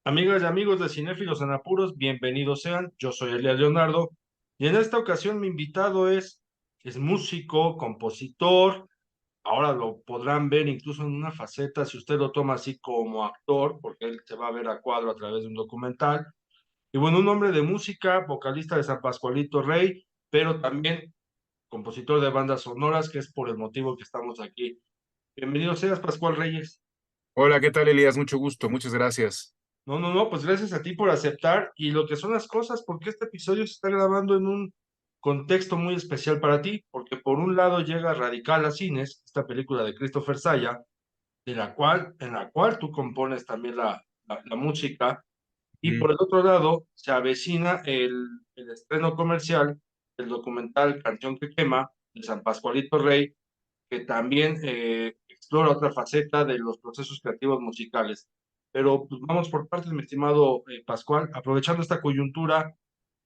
Amigas y amigos de Cinéfilos en Apuros, bienvenidos sean. Yo soy Elías Leonardo y en esta ocasión mi invitado es músico, compositor. Ahora lo podrán ver incluso en una faceta, si usted lo toma así como actor, porque él se va a ver a cuadro a través de un documental. Y bueno, un hombre de música, vocalista de San Pascualito Rey, pero también compositor de bandas sonoras, que es por el motivo que estamos aquí. Bienvenido seas, Pascual Reyes. Hola, ¿qué tal, Elías? Mucho gusto, muchas gracias. No, pues gracias a ti por aceptar y lo que son las cosas, porque este episodio se está grabando en un contexto muy especial para ti, porque por un lado llega Radical a cines, esta película de Christopher Saya, en la cual tú compones también la música, y Mm. por el otro lado se avecina el estreno comercial del documental Canción que quema de San Pascualito Rey, que también explora otra faceta de los procesos creativos musicales. Pero pues, vamos por partes, mi estimado Pascual, aprovechando esta coyuntura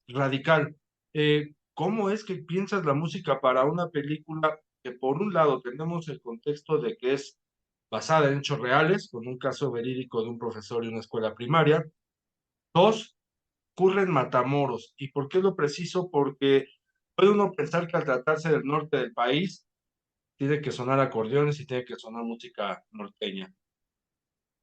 radical. ¿Cómo es que piensas la música para una película que por un lado tenemos el contexto de que es basada en hechos reales, con un caso verídico de un profesor y una escuela primaria? Dos, ocurre en Matamoros. ¿Y por qué lo preciso? Porque puede uno pensar que al tratarse del norte del país, tiene que sonar acordeones y tiene que sonar música norteña.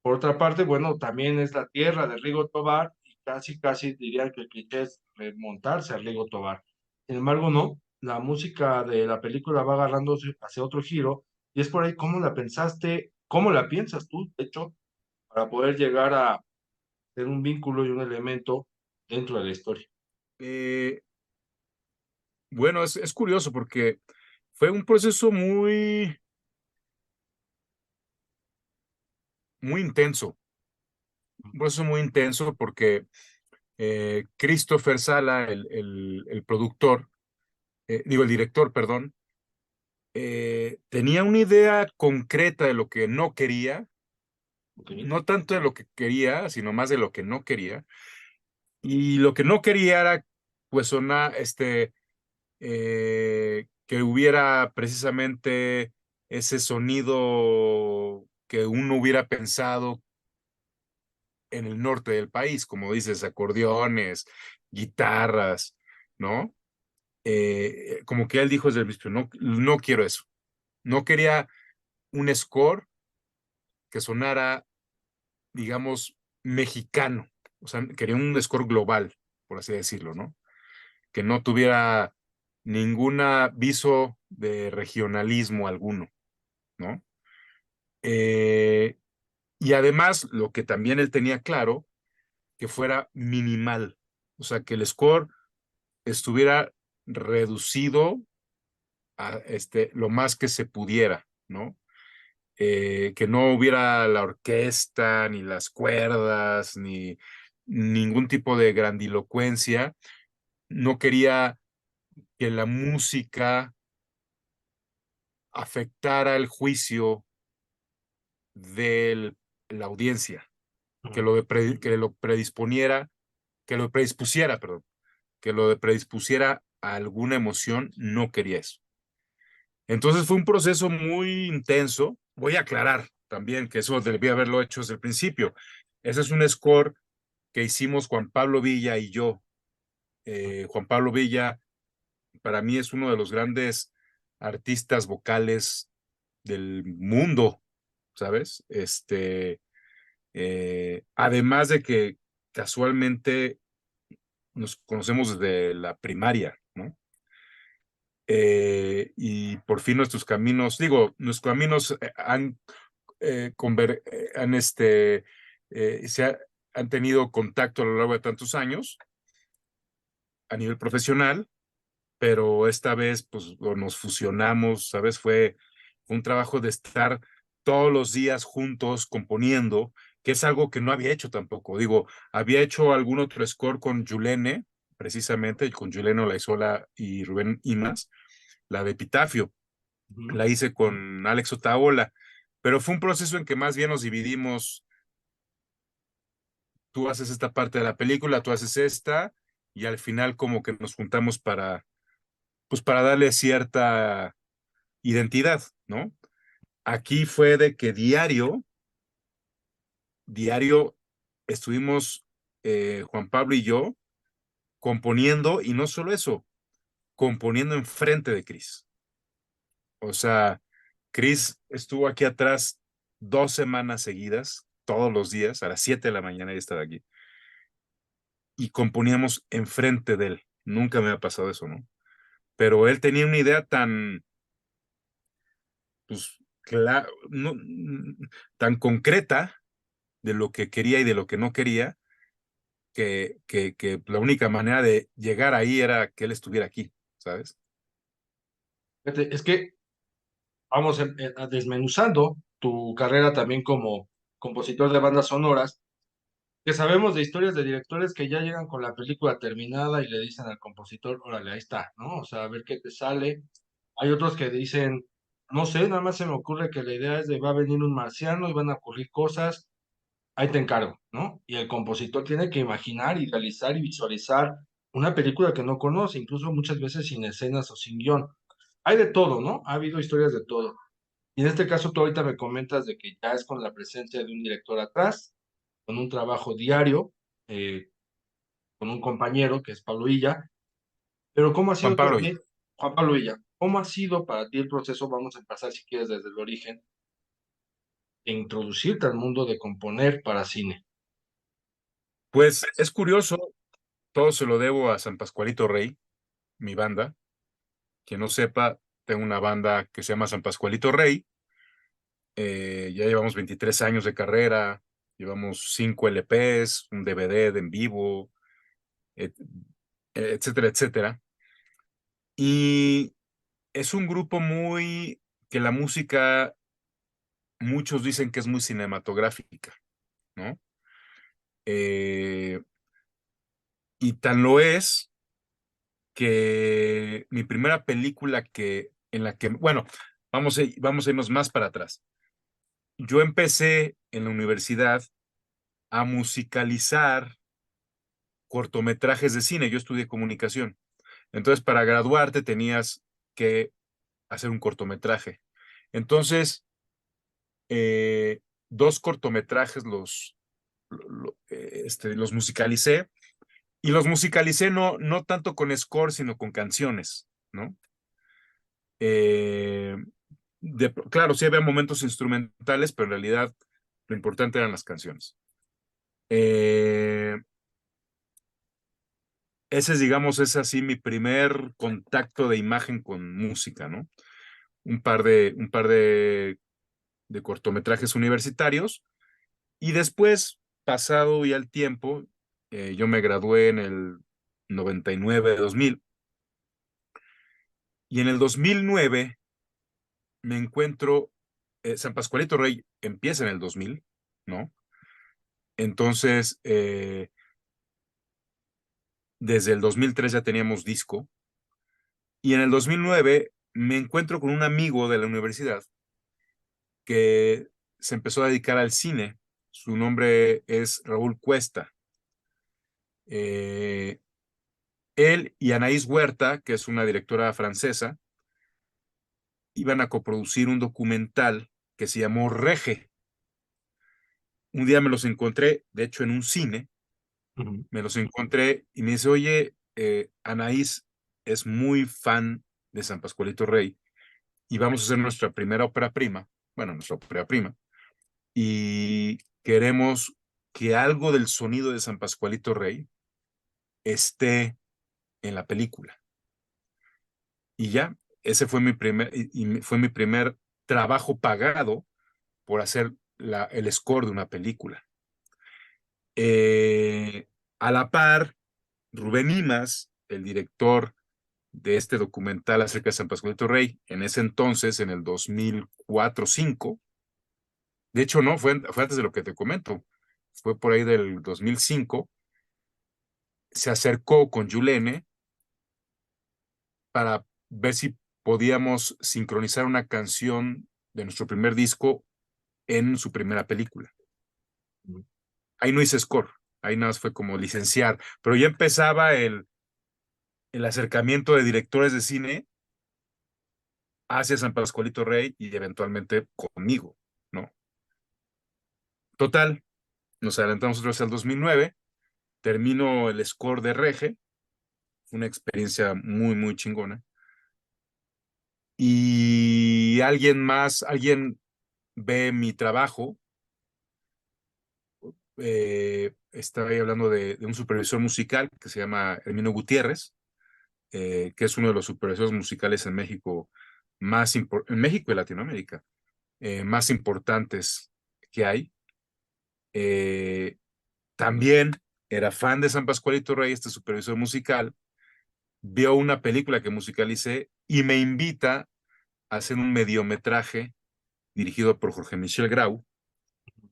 Por otra parte, bueno, también es la tierra de Rigo Tobar y casi diría que el cliché es remontarse a Rigo Tobar. Sin embargo, no, la música de la película va agarrando hacia otro giro y es por ahí cómo la pensaste, cómo la piensas tú, de hecho, para poder llegar a ser un vínculo y un elemento dentro de la historia. Eh, bueno, es curioso porque fue un proceso muy intenso, un proceso muy intenso porque Christopher Sala, el productor, digo, el director, perdón, tenía una idea concreta de lo que no quería, ¿Ok? no tanto de lo que quería, sino más de lo que no quería. Y lo que no quería era, pues, que hubiera precisamente ese sonido que uno hubiera pensado en el norte del país, como dices, acordeones, guitarras, ¿no? Como que él dijo desde el principio, no, no quiero eso. No quería un score que sonara, digamos, mexicano. O sea, quería un score global, por así decirlo, ¿no? Que no tuviera ningún aviso de regionalismo alguno, ¿no? Eh, y además, lo que también él tenía claro, que fuera minimal, o sea, que el score estuviera reducido a lo más que se pudiera, ¿no? Que no hubiera la orquesta, ni las cuerdas, ni ningún tipo de grandilocuencia. No quería que la música afectara el juicio de la audiencia, Ujú. que lo predispusiera, perdón, que lo predispusiera a alguna emoción, no quería eso. Entonces fue un proceso muy intenso. Voy a aclarar también que eso debía haberlo hecho desde el principio. Ese es un score que hicimos Juan Pablo Villa y yo. Juan Pablo Villa para mí es uno de los grandes artistas vocales del mundo, ¿sabes? Además de que casualmente nos conocemos desde la primaria, ¿no? Y por fin nuestros caminos, digo, nuestros caminos han han tenido contacto a lo largo de tantos años a nivel profesional, pero esta vez pues nos fusionamos, ¿sabes? Fue un trabajo de estar todos los días juntos componiendo, que es algo que no había hecho tampoco. Digo, había hecho algún otro score con Yulene, precisamente, con Yulene Olaizola y Rubén Imas, la de Epitafio, Ujú. la hice con Alex Otaola, pero fue un proceso en que más bien nos dividimos. Tú haces esta parte de la película, tú haces esta, y al final como que nos juntamos pues para darle cierta identidad, ¿no? Aquí fue de que diario estuvimos Juan Pablo y yo componiendo, y no solo eso, componiendo enfrente de Chris. O sea, Chris estuvo aquí atrás 2 semanas seguidas, todos los días, a las 7 de la mañana ya estaba aquí, y componíamos enfrente de él. Nunca me ha pasado eso, ¿no? Pero él tenía una idea tan, pues, no, tan concreta de lo que quería y de lo que no quería, que la única manera de llegar ahí era que él estuviera aquí, ¿sabes? Fíjate, es que vamos desmenuzando tu carrera también como compositor de bandas sonoras, que sabemos de historias de directores que ya llegan con la película terminada y le dicen al compositor, órale, ahí está, ¿no? O sea, a ver qué te sale. Hay otros que dicen, no sé, nada más se me ocurre que la idea es de va a venir un marciano y van a ocurrir cosas, ahí te encargo, ¿no? Y el compositor tiene que imaginar, idealizar y visualizar una película que no conoce, incluso muchas veces sin escenas o sin guión. Hay de todo, ¿no? Ha habido historias de todo. Y en este caso tú ahorita me comentas de que ya es con la presencia de un director atrás, con un trabajo diario, eh, con un compañero que es Pablo Illa, pero ¿cómo ha Juan sido Pablo, también, Juan Pablo Illa, cómo ha sido para ti el proceso? Vamos a empezar si quieres desde el origen, de introducirte al mundo de componer para cine. pues es curioso, todo se lo debo a San Pascualito Rey, mi banda. Quien no sepa, tengo una banda que se llama San Pascualito Rey. Ya llevamos 23 años de carrera, llevamos 5 LPs, un DVD de en vivo, et- etcétera, etcétera. Y es un grupo muy, que la música, muchos dicen que es muy cinematográfica, ¿no? Eh, y tan lo es que mi primera película en la que, bueno, vamos a irnos más para atrás. Yo empecé en la universidad a musicalizar cortometrajes de cine. Yo estudié comunicación. Entonces, para graduarte tenías que hacer un cortometraje. Entonces, eh, dos cortometrajes los musicalicé, y los musicalicé no tanto con score, sino con canciones, ¿no? Eh, claro, sí había momentos instrumentales, pero en realidad lo importante eran las canciones. Eh, Ese es, digamos, es así mi primer contacto de imagen con música, ¿no? Un par de cortometrajes universitarios, y después, pasado ya el tiempo, yo me gradué en el 99, 2000, y en el 2009 me encuentro, San Pascualito Rey empieza en el 2000, ¿no? Entonces, desde el 2003 ya teníamos disco, y en el 2009 me encuentro con un amigo de la universidad que se empezó a dedicar al cine. Su nombre es Raúl Cuesta. Eh, Él y Anaís Huerta, que es una directora francesa, iban a coproducir un documental que se llamó Rege. Un día me los encontré, de hecho, en un cine. Ujú. Me los encontré y me dice, oye, Anaís es muy fan de San Pascualito Rey, y vamos a hacer nuestra primera ópera prima, bueno, nuestra ópera prima, y queremos que algo del sonido de San Pascualito Rey esté en la película. Y ya, ese fue fue mi primer trabajo pagado por hacer el score de una película. Eh, a la par, Rubén Imas, el director de este documental acerca de San Pascualito Rey, en ese entonces, en el 2004-2005, de hecho no, fue antes de lo que te comento, fue por ahí del 2005, se acercó con Yulene para ver si podíamos sincronizar una canción de nuestro primer disco en su primera película. Ahí no hice score, ahí nada más fue como licenciar, pero ya empezaba el acercamiento de directores de cine hacia San Pascualito Rey y eventualmente conmigo, ¿no? Total, Nos adelantamos otra vez al 2009, termino el score de Rege, una experiencia muy, muy chingona. Y alguien ve mi trabajo, estaba ahí hablando de un supervisor musical que se llama Hermino Gutiérrez, que es uno de los supervisores musicales en México en México y Latinoamérica, más importantes que hay. Eh, También era fan de San Pascualito Rey, este supervisor musical, vio una película que musicalicé y me invita a hacer un mediometraje dirigido por Jorge Michel Grau,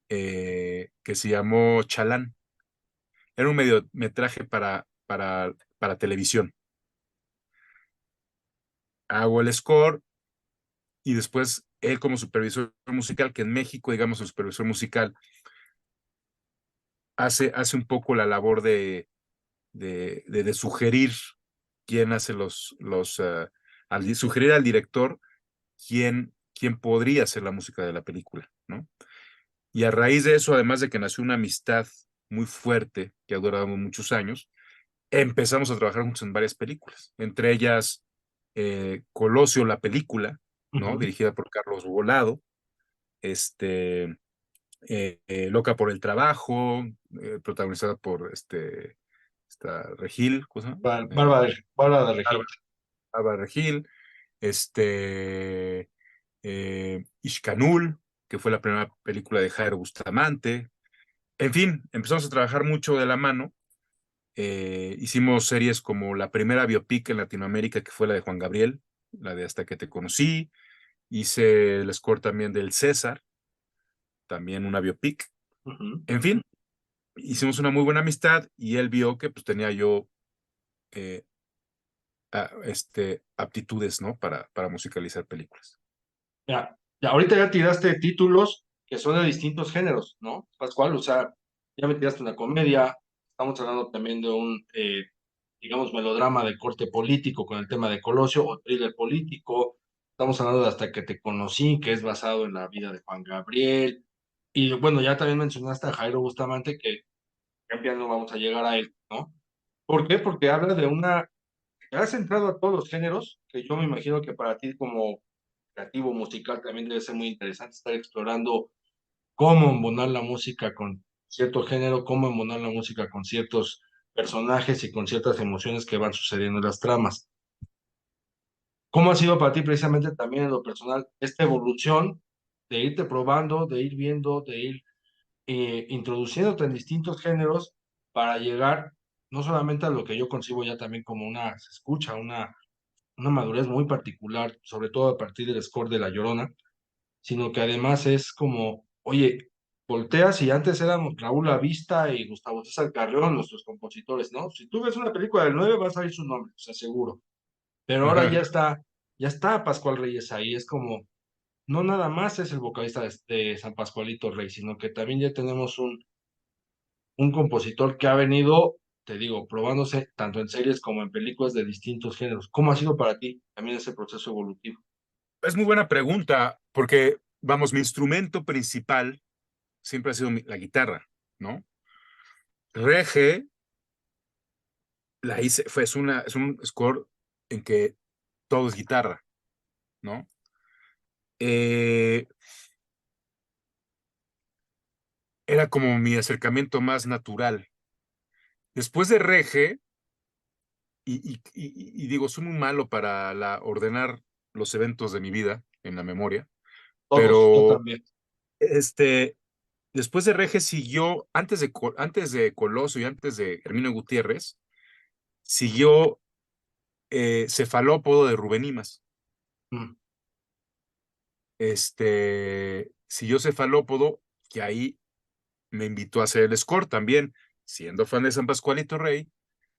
que se llamó Chalán. Era un mediometraje para televisión. Hago el score y después él como supervisor musical, que en México, digamos, el supervisor musical hace un poco la labor de sugerir quién hace sugerir al director quién podría hacer la música de la película, ¿no? Y a raíz de eso, además de que nació una amistad muy fuerte que ha durado muchos años, empezamos a trabajar juntos en varias películas, entre ellas Colosio, la película, ¿no? Ujú. Dirigida por Carlos Volado, Loca por el Trabajo, protagonizada por esta Regil, ¿cómo se llama? Bárbara de Regil. Bárbara Bárbara Regil, Ishkanul, que fue la primera película de Jairo Bustamante. En fin, empezamos a trabajar mucho de la mano. Hicimos series como la primera biopic en Latinoamérica, que fue la de Juan Gabriel, la de Hasta que te conocí. Hice el score también del César, también una biopic. Ujú. En fin, hicimos una muy buena amistad y él vio que pues tenía yo eh, aptitudes, ¿no? Para musicalizar películas. Mira, ya ahorita ya tiraste títulos que son de distintos géneros, ¿no, Pascual? O sea, ya me tiraste una comedia, estamos hablando también de un, digamos, melodrama de corte político con el tema de Colosio o thriller político, estamos hablando de Hasta que te conocí, que es basado en la vida de Juan Gabriel, y bueno, ya también mencionaste a Jairo Bustamante, que ya no vamos a llegar a él, ¿no? ¿Por qué? Porque habla de una, te has centrado a todos los géneros, que yo me imagino que para ti como creativo musical también debe ser muy interesante estar explorando cómo embonar la música con cierto género, cómo embonar la música con ciertos personajes y con ciertas emociones que van sucediendo en las tramas. ¿Cómo ha sido para ti precisamente también en lo personal esta evolución de irte probando, de ir viendo, de ir introduciéndote en distintos géneros para llegar no solamente a lo que yo concibo ya también como una, se escucha, una madurez muy particular, sobre todo a partir del score de La Llorona, sino que además es como, oye, volteas y antes éramos Raúl Lavista y Gustavo César Carrión, nuestros compositores, ¿no? Si tú ves una película del 9 vas a ver su nombre, o sea, seguro. Pero ahora Ajá. ya está Pascual Reyes ahí, es como, no nada más es el vocalista de San Pascualito Rey, sino que también ya tenemos un compositor que ha venido, te digo, probándose tanto en series como en películas de distintos géneros. ¿Cómo ha sido para ti también ese proceso evolutivo? Es muy buena pregunta, porque, vamos, mi instrumento principal siempre ha sido la guitarra, ¿no? Reggae la hice, es un score en que todo es guitarra, ¿no? Eh, Era como mi acercamiento más natural. Después de Reggae, y digo, soy muy malo para ordenar los eventos de mi vida en la memoria, Todos, yo pero también. este, después de Reggae siguió, antes de Coloso y antes de Hermino Gutiérrez, siguió Cefalópodo de Rubén Imas. Mm. Siguió Cefalópodo, que ahí me invitó a hacer el score también, siendo fan de San Pascualito Rey,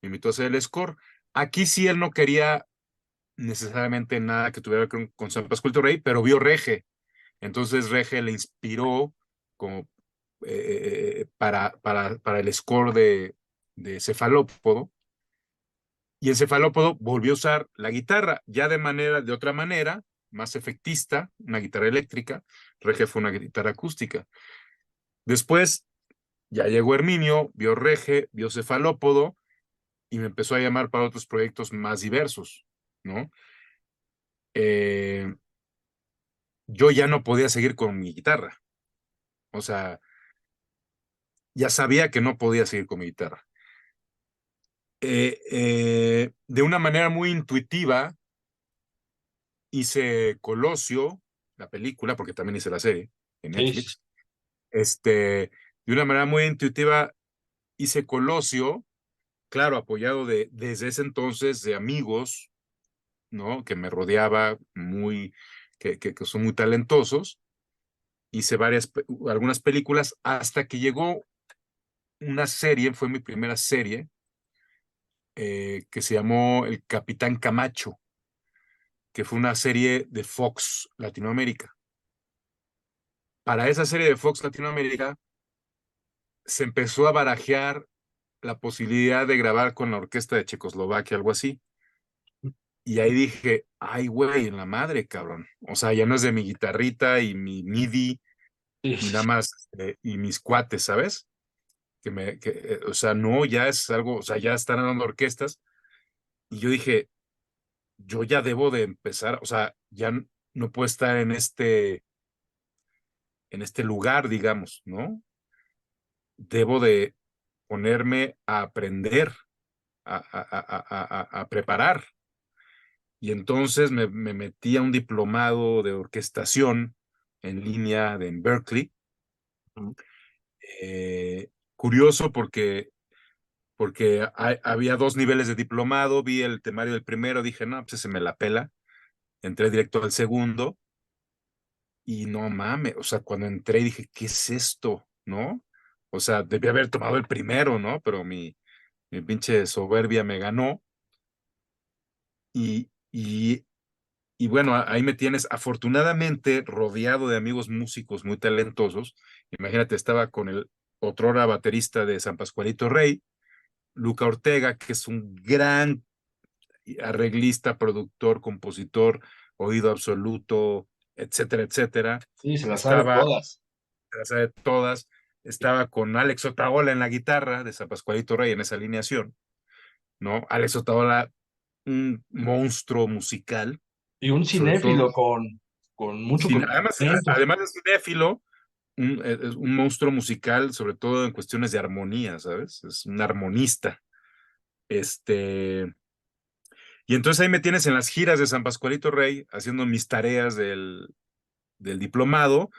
me invitó a hacer el score. Aquí sí él no quería necesariamente nada que tuviera que ver con San Pascualito Rey, pero vio Rege. Entonces Rege le inspiró como para el score de Cefalópodo. Y en Cefalópodo volvió a usar la guitarra, ya de otra manera, más efectista, una guitarra eléctrica. Rege fue una guitarra acústica. Después Ya llegó Herminio, vio Rege, vio Cefalópodo y me empezó a llamar para otros proyectos más diversos, ¿no? Eh, yo ya no podía seguir con mi guitarra. O sea, ya sabía que no podía seguir con mi guitarra. De una manera muy intuitiva, hice Colosio, la película, porque también hice la serie en Sí, sí, Netflix. De una manera muy intuitiva, hice Colosio, claro, apoyado desde ese entonces de amigos, ¿no? Que me rodeaba que son muy talentosos. Hice algunas películas hasta que llegó una serie, fue mi primera serie, que se llamó El Capitán Camacho, que fue una serie de Fox Latinoamérica. Para esa serie de Fox Latinoamérica se empezó a barajear la posibilidad de grabar con la orquesta de Checoslovaquia, algo así. Y ahí dije, ay, güey, en la madre, cabrón. O sea, ya no es de mi guitarrita y mi MIDI sí, y nada sí. más, y mis cuates, ¿sabes? O sea, no, ya es algo, o sea, ya están dando orquestas. Y yo dije, yo ya debo de empezar, o sea, ya no puedo estar en este lugar, digamos, ¿no? Debo de ponerme a aprender, a preparar. Y entonces me metí a un diplomado de orquestación en línea en Berkeley. Ujú. Curioso porque había dos niveles de diplomado, vi el temario del primero, dije, no, pues se me la pela, entré directo al segundo y no mames, o sea, cuando entré dije, ¿qué es esto? ¿No? O sea, debí haber tomado el primero, ¿no? Pero mi pinche soberbia me ganó y, y, y bueno, ahí me tienes afortunadamente rodeado de amigos músicos muy talentosos. Imagínate, estaba con el otrora baterista de San Pascualito Rey, Luca Ortega, que es un gran arreglista, productor, compositor, oído absoluto, etcétera, etcétera. Sí, se las sabe Estaba, todas. o sea, de todas, estaba con Alex Otaola en la guitarra de San Pascualito Rey en esa alineación, ¿no? Alex Otaola, un monstruo musical, Y un sobre todo, cinéfilo con mucho además, conocimiento. además de cinéfilo, es un monstruo musical, sobre todo en cuestiones de armonía, ¿sabes? Es un armonista. Este, y entonces ahí me tienes en las giras de San Pascualito Rey, haciendo mis tareas del diplomado,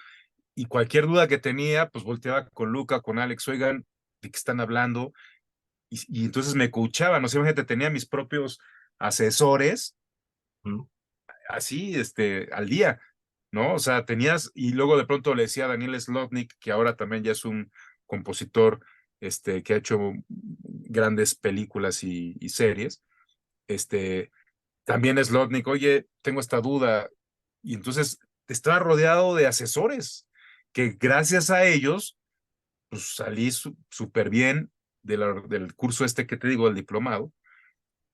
y cualquier duda que tenía, pues volteaba con Luca, con Alex, oigan, ¿de qué están hablando? Y entonces me coachaban, no sé, imagínate, tenía mis propios asesores, Ujú. así, al día, ¿no? O sea, tenías, y luego de pronto le decía a Daniel Slotnick, que ahora también ya es un compositor, que ha hecho grandes películas y series, este, también Slotnick, oye, tengo esta duda, y entonces estaba rodeado de asesores, que gracias a ellos, pues salí súper bien del curso que te digo, del diplomado,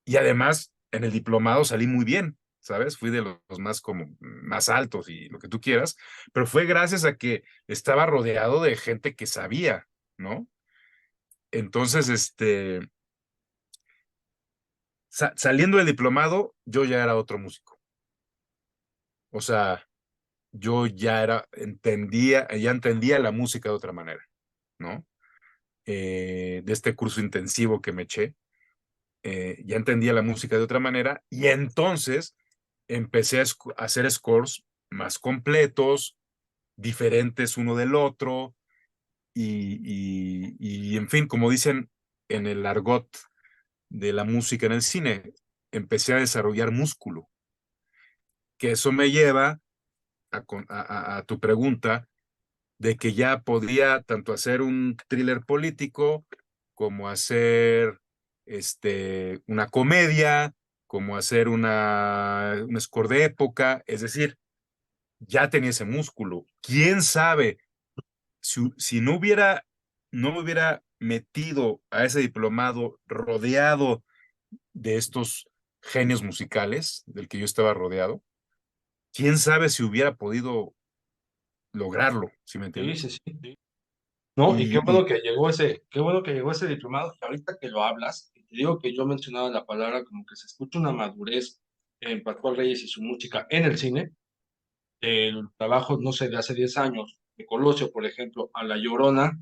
y además en el diplomado salí muy bien, ¿sabes? Fui de los más como más altos y lo que tú quieras, pero fue gracias a que estaba rodeado de gente que sabía, ¿no? Entonces, saliendo del diplomado, yo ya era otro músico. O sea, yo ya entendía la música de otra manera, ¿no? De este curso intensivo que me eché, ya entendía la música de otra manera y entonces empecé a hacer scores más completos, diferentes uno del otro y en fin, como dicen en el argot de la música en el cine, empecé a desarrollar músculo, que eso me lleva a tu pregunta de que ya podía tanto hacer un thriller político como hacer una comedia, como hacer un score de época, es decir, ya tenía ese músculo. ¿Quién sabe si no me hubiera metido a ese diplomado rodeado de estos genios musicales del que yo estaba rodeado? ¿Quién sabe si hubiera podido lograrlo, ¿sí me Sí, entiendes? sí, sí. ¿no? Y Y qué bueno que llegó ese diplomado, y ahorita que lo hablas, y te digo que yo mencionaba la palabra como que se escucha una madurez en Pascual Reyes y su música en el cine, el trabajo, no sé, de hace 10 años, de Colosio, por ejemplo, a La Llorona,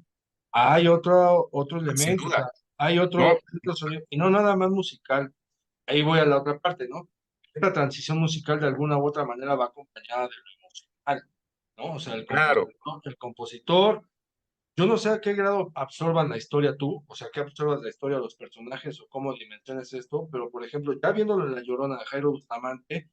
hay otro sin elemento, o duda, sea, hay ¿no? otro sonido, y no nada más musical. Ahí voy a la otra parte, ¿no? Esta transición musical de alguna u otra manera va acompañada de lo emocional, ¿no? O sea, Claro, el compositor, yo no sé a qué grado absorban la historia tú, o sea, qué absorbas la historia de los personajes o cómo dimensiones esto, pero por ejemplo, ya viéndolo en La Llorona de Jairo Bustamante,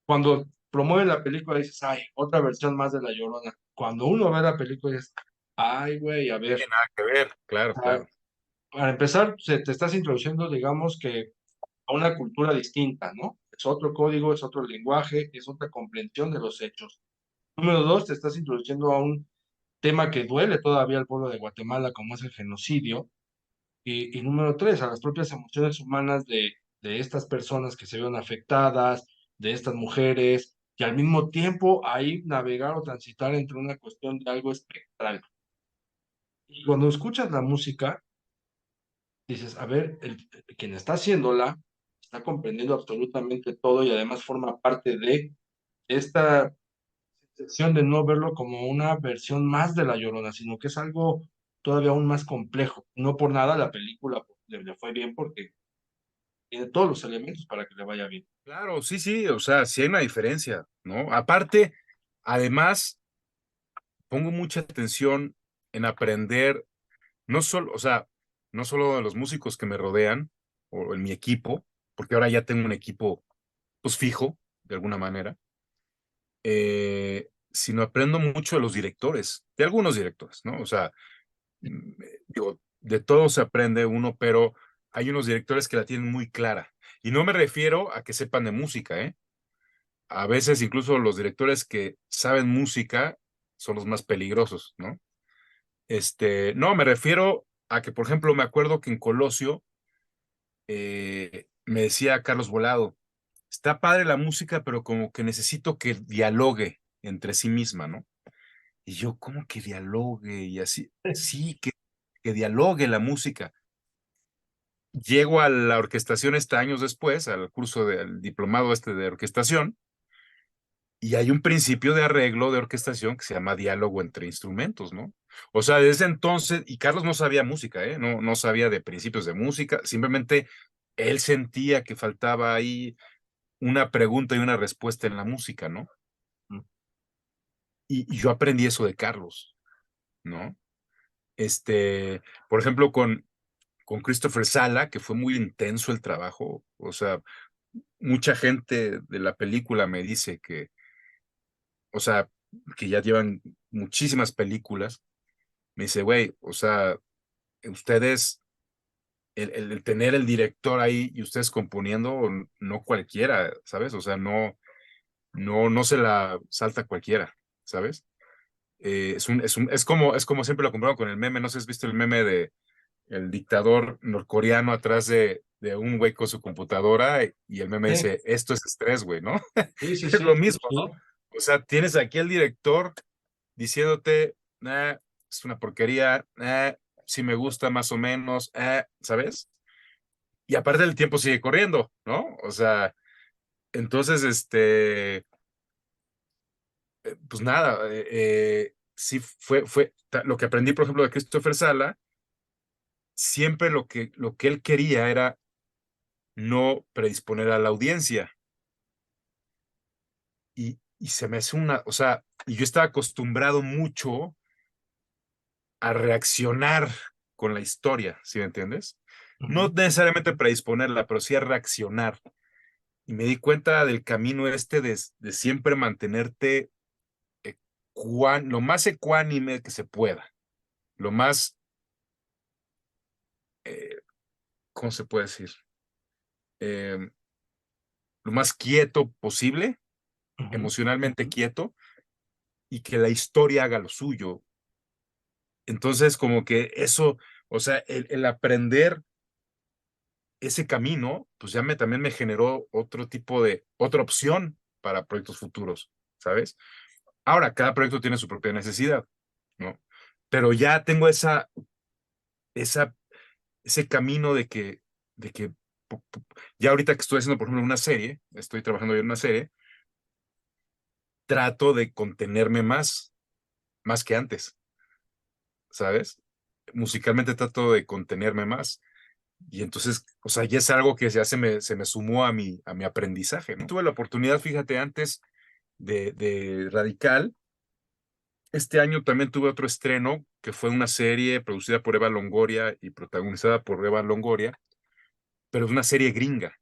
cuando promueve la película dices, ay, otra versión más de La Llorona. Cuando uno ve la película dices, ay, güey, a ver, tiene nada que ver, claro, ah, claro. para empezar, te estás introduciendo, digamos que a una cultura distinta, ¿no? Es otro código, es otro lenguaje, es otra comprensión de los hechos. Número dos, te estás introduciendo a un tema que duele todavía al pueblo de Guatemala, como es el genocidio. Y número tres, a las propias emociones humanas de estas personas que se vieron afectadas, de estas mujeres, y al mismo tiempo ahí navegar o transitar entre una cuestión de algo espectral. Y cuando escuchas la música, dices, a ver, quien está haciéndola está comprendiendo absolutamente todo y además forma parte de esta sensación de no verlo como una versión más de La Llorona, sino que es algo todavía aún más complejo. No por nada la película le fue bien porque tiene todos los elementos para que le vaya bien. Claro, sí, sí, o sea, sí hay una diferencia, ¿no? Aparte, además, pongo mucha atención en aprender, no solo, o sea, no solo de los músicos que me rodean o en mi equipo, porque ahora ya tengo un equipo, pues fijo, de alguna manera, sino aprendo mucho de los directores, de algunos directores, ¿no? O sea, digo, de todo se aprende uno, pero hay unos directores que la tienen muy clara. Y no me refiero a que sepan de música, ¿eh? A veces incluso los directores que saben música son los más peligrosos, ¿no? No, me refiero a que, por ejemplo, me acuerdo que en Colosio me decía Carlos Volado, está padre la música, pero como que necesito que dialogue entre sí misma, ¿no? Y yo, ¿cómo que dialogue? Y así, sí, que dialogue la música. Llego a la orquestación años después, al curso del diplomado de orquestación, y hay un principio de arreglo de orquestación que se llama diálogo entre instrumentos, ¿no? O sea, desde entonces, y Carlos no sabía música, ¿eh? No, no sabía de principios de música, simplemente él sentía que faltaba ahí una pregunta y una respuesta en la música, ¿no? Y yo aprendí eso de Carlos, ¿no? Por ejemplo, con Christopher Sala, que fue muy intenso el trabajo, o sea, mucha gente de la película me dice que, o sea, que ya llevan muchísimas películas, me dice, güey, o sea, ustedes, el tener el director ahí y ustedes componiendo, no cualquiera, ¿sabes? O sea, no se la salta cualquiera, ¿sabes? Es como siempre lo comparo con el meme, no sé si has visto el meme de el dictador norcoreano atrás de un güey con su computadora y el meme Sí, dice, esto es estrés, güey, ¿no? sí, sí, Es lo sí, mismo, ¿no? sí. O sea, tienes aquí al director diciéndote, "Nah, es una porquería, si me gusta más o menos, ¿sabes? Y aparte el tiempo sigue corriendo, ¿no? O sea, entonces, pues nada, sí lo que aprendí, por ejemplo, de Christopher Sala, siempre lo que él quería era no predisponer a la audiencia. Y se me hace o sea, y yo estaba acostumbrado mucho a reaccionar con la historia, ¿sí me entiendes? No Ujú, necesariamente predisponerla, pero sí a reaccionar. Y me di cuenta del camino de siempre mantenerte lo más ecuánime que se pueda, lo más, eh, ¿cómo se puede decir? Eh, lo más quieto posible, ujú, emocionalmente quieto, y que la historia haga lo suyo. Entonces, como que eso, o sea, el aprender ese camino, pues también me generó otra opción para proyectos futuros, ¿sabes? Ahora, cada proyecto tiene su propia necesidad, ¿no? pero ya tengo esa, ese camino de que ya ahorita que estoy haciendo, por ejemplo, una serie, estoy trabajando en una serie, trato de contenerme más que antes, ¿sabes? Musicalmente trato de contenerme más. Y entonces, o sea, ya es algo que ya se me sumó a mi aprendizaje, ¿no? Tuve la oportunidad, fíjate, antes de Radical, este año también tuve otro estreno, que fue una serie producida por Eva Longoria y protagonizada por Eva Longoria, pero es una serie gringa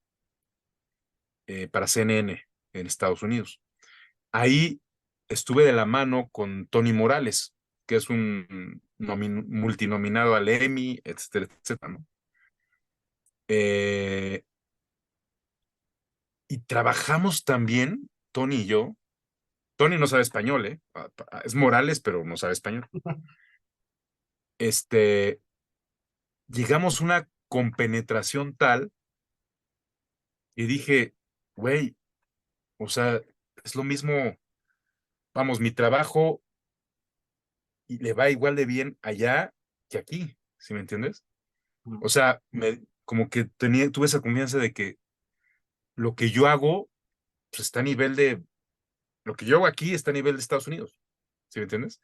para CNN en Estados Unidos. Ahí estuve de la mano con Tony Morales, que es un multinominado al Emmy, etcétera, etcétera, ¿no? Eh, y trabajamos también, Tony y yo. Tony no sabe español, ¿eh? Es Morales, pero no sabe español. Este, llegamos a una compenetración tal y dije, güey, o sea, es lo mismo, vamos, mi trabajo y le va igual de bien allá que aquí, ¿sí me entiendes? O sea, como que tuve esa confianza de que lo que yo hago, pues está a nivel lo que yo hago aquí está a nivel de Estados Unidos, ¿sí me entiendes?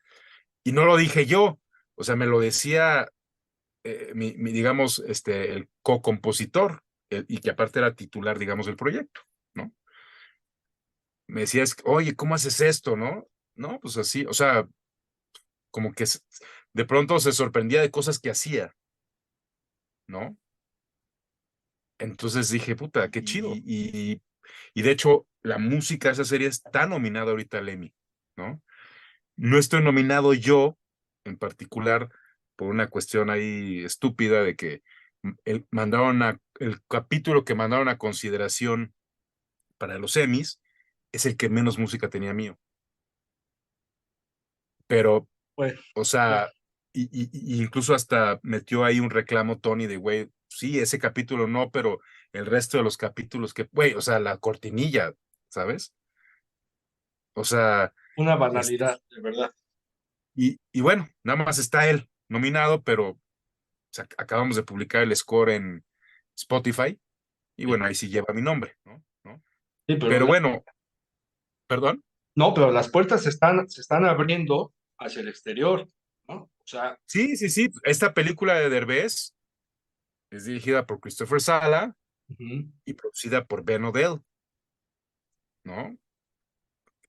Y no lo dije yo, o sea, me lo decía, digamos, el co-compositor, y que aparte era titular, digamos, del proyecto, ¿no? Me decías, oye, ¿cómo haces esto, no? No, pues así, o sea, como que de pronto se sorprendía de cosas que hacía, ¿no? Entonces dije, puta, qué chido. Y de hecho, la música de esa serie está nominada ahorita al Emmy, ¿no? No estoy nominado yo, en particular, por una cuestión ahí estúpida de que el capítulo que mandaron a consideración para los Emmys es el que menos música tenía mío. Pero, Pues, o sea, y incluso hasta metió ahí un reclamo Tony de, güey, sí, ese capítulo no, pero el resto de los capítulos güey, o sea, la cortinilla, ¿sabes? O sea, una este, banalidad, de verdad. y bueno, nada más está él nominado, pero sea, acabamos de publicar el score en Spotify y Sí, bueno, ahí sí lleva mi nombre, ¿no? ¿No? sí, pero Pero bueno, perdón. no, pero las puertas se están abriendo hacia el exterior, ¿no? O sea, Sí, sí, sí. Esta película de Derbez es dirigida por Christopher Sala ujú. y producida por Ben Odell, ¿no?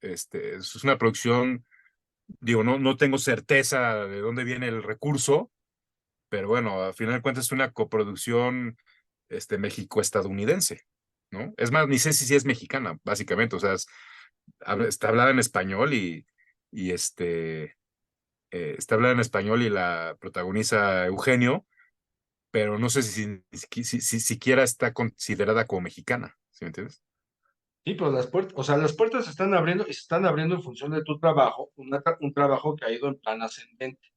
Es una producción, digo, no tengo certeza de dónde viene el recurso, pero bueno, a final de cuentas es una coproducción México-estadounidense, ¿no? Es más, ni sé si es mexicana, básicamente, o sea, está hablada en español y está hablada en español y la protagoniza Eugenio, pero no sé si siquiera está considerada como mexicana, ¿sí me entiendes? Sí, pero las puertas, o sea, las puertas se están abriendo y se están abriendo en función de tu trabajo, un trabajo que ha ido en plan ascendente.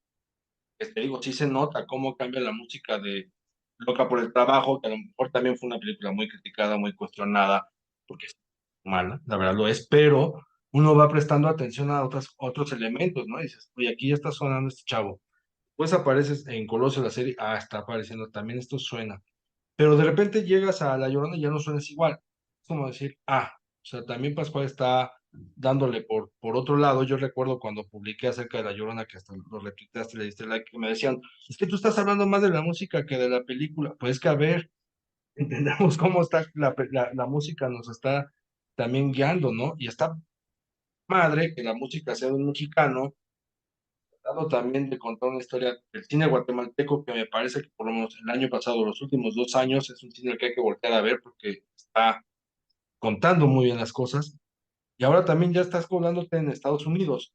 Que te digo, sí se nota cómo cambia la música de Loca por el Trabajo, que a lo mejor también fue una película muy criticada, muy cuestionada, porque es mala, la verdad lo es, pero uno va prestando atención a otros elementos, ¿no? Y dices, oye, aquí ya está sonando este chavo. Pues apareces en Colosio la serie, está apareciendo también, esto suena. Pero de repente llegas a La Llorona y ya no suenas igual. Es como decir, o sea, también Pascual está dándole por otro lado. Yo recuerdo cuando publiqué acerca de La Llorona, que hasta lo retuiteaste, le diste like, que me decían, es que tú estás hablando más de la música que de la película. Pues es que a ver, entendamos cómo está la música, nos está también guiando, ¿no? Y está madre que la música sea de un mexicano, tratando también de contar una historia del cine guatemalteco que me parece que por lo menos el año pasado, los últimos 2 años, es un cine al que hay que voltear a ver porque está contando muy bien las cosas. Y ahora también ya estás colándote en Estados Unidos.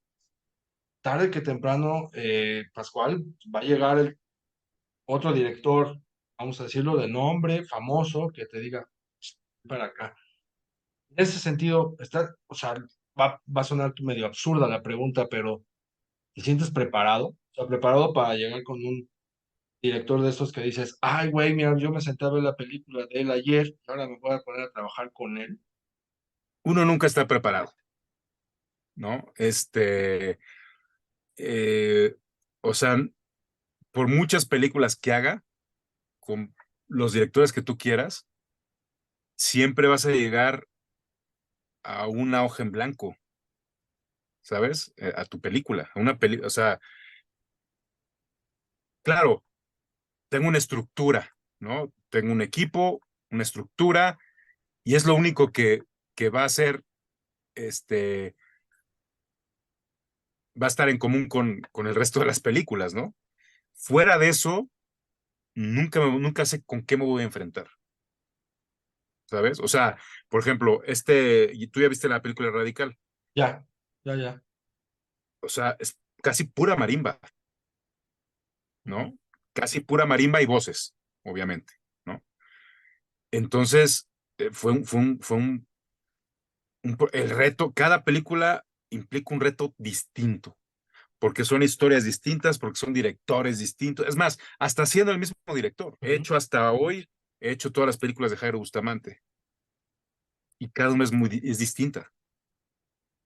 Tarde que temprano, Pascual, va a llegar otro director, vamos a decirlo, de nombre, famoso, que te diga, para acá. En ese sentido, o sea, va a sonar medio absurda la pregunta, pero ¿te sientes preparado? O sea, preparado para llegar con un director de estos que dices, ay, güey, mira, yo me senté a ver la película de él ayer y ahora me voy a poner a trabajar con él. Uno nunca está preparado, ¿no? Eh, o sea, por muchas películas que haga, con los directores que tú quieras, siempre vas a llegar a una hoja en blanco, ¿sabes? A tu película, a una película, o sea, claro, tengo una estructura, ¿no? Tengo un equipo, una estructura, y es lo único que va a ser, este, va a estar en común con el resto de las películas, ¿no? Fuera de eso, nunca sé con qué me voy a enfrentar, ¿sabes? O sea, por ejemplo, y tú ya viste la película Radical, Ya, ya. o sea, es casi pura marimba, Ujú. ¿no? Casi pura marimba y voces, obviamente, ¿no? Entonces, el reto, cada película implica un reto distinto, porque son historias distintas, porque son directores distintos. Es más, hasta siendo el mismo director. He Ujú. hecho hasta hoy, he hecho todas las películas de Jairo Bustamante y cada una es distinta.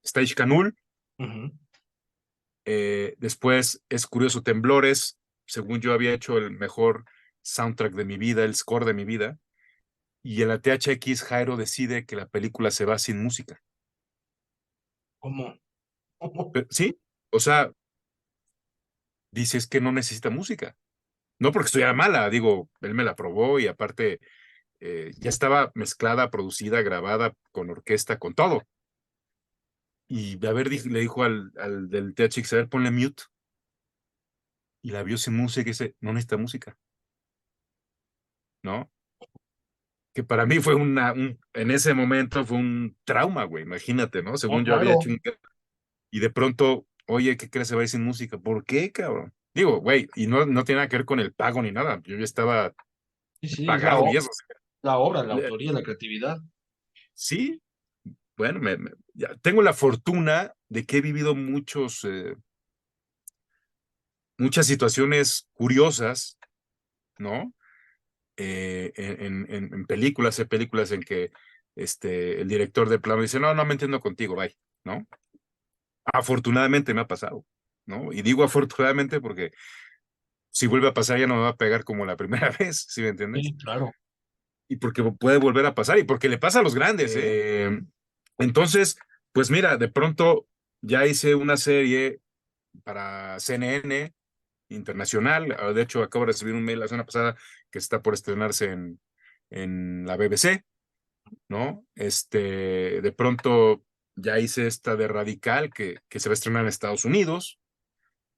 Está Ishkanul, Ujú. después es Curioso Temblores, según yo había hecho el mejor soundtrack de mi vida, el score de mi vida, y en la THX Jairo decide que la película se va sin música. ¿Cómo? Sí, o sea, dices que no necesita música. No porque estuviera mala, digo, él me la probó y aparte ya estaba mezclada, producida, grabada con orquesta, con todo. Y a ver, le dijo al del THX, a ver, ponle mute. Y la vio sin música y dice, no necesita música, ¿no? Que para mí fue en ese momento fue un trauma, güey, imagínate, ¿no? No, Según yo había claro. hecho y de pronto, oye, ¿qué crees? Se va a ir sin música. ¿Por qué, cabrón? Digo, güey, y no tiene nada que ver con el pago ni nada. Yo ya estaba Sí, sí, es pagado y eso. la obra, la Le- autoría, la creatividad. Sí, bueno, ya tengo la fortuna de que he vivido muchas situaciones curiosas, ¿no? En películas, hay películas en que el director de plano dice, no, no me entiendo contigo, bye, ¿no? Afortunadamente me ha pasado, ¿no? Y digo afortunadamente porque si vuelve a pasar ya no me va a pegar como la primera vez, ¿sí me entiendes? Sí, claro. Y porque puede volver a pasar y porque le pasa a los grandes, ¿eh? Entonces, pues mira, de pronto ya hice una serie para CNN internacional. De hecho, acabo de recibir un mail la semana pasada que está por estrenarse en la BBC, ¿no? De pronto ya hice esta de Radical que se va a estrenar en Estados Unidos.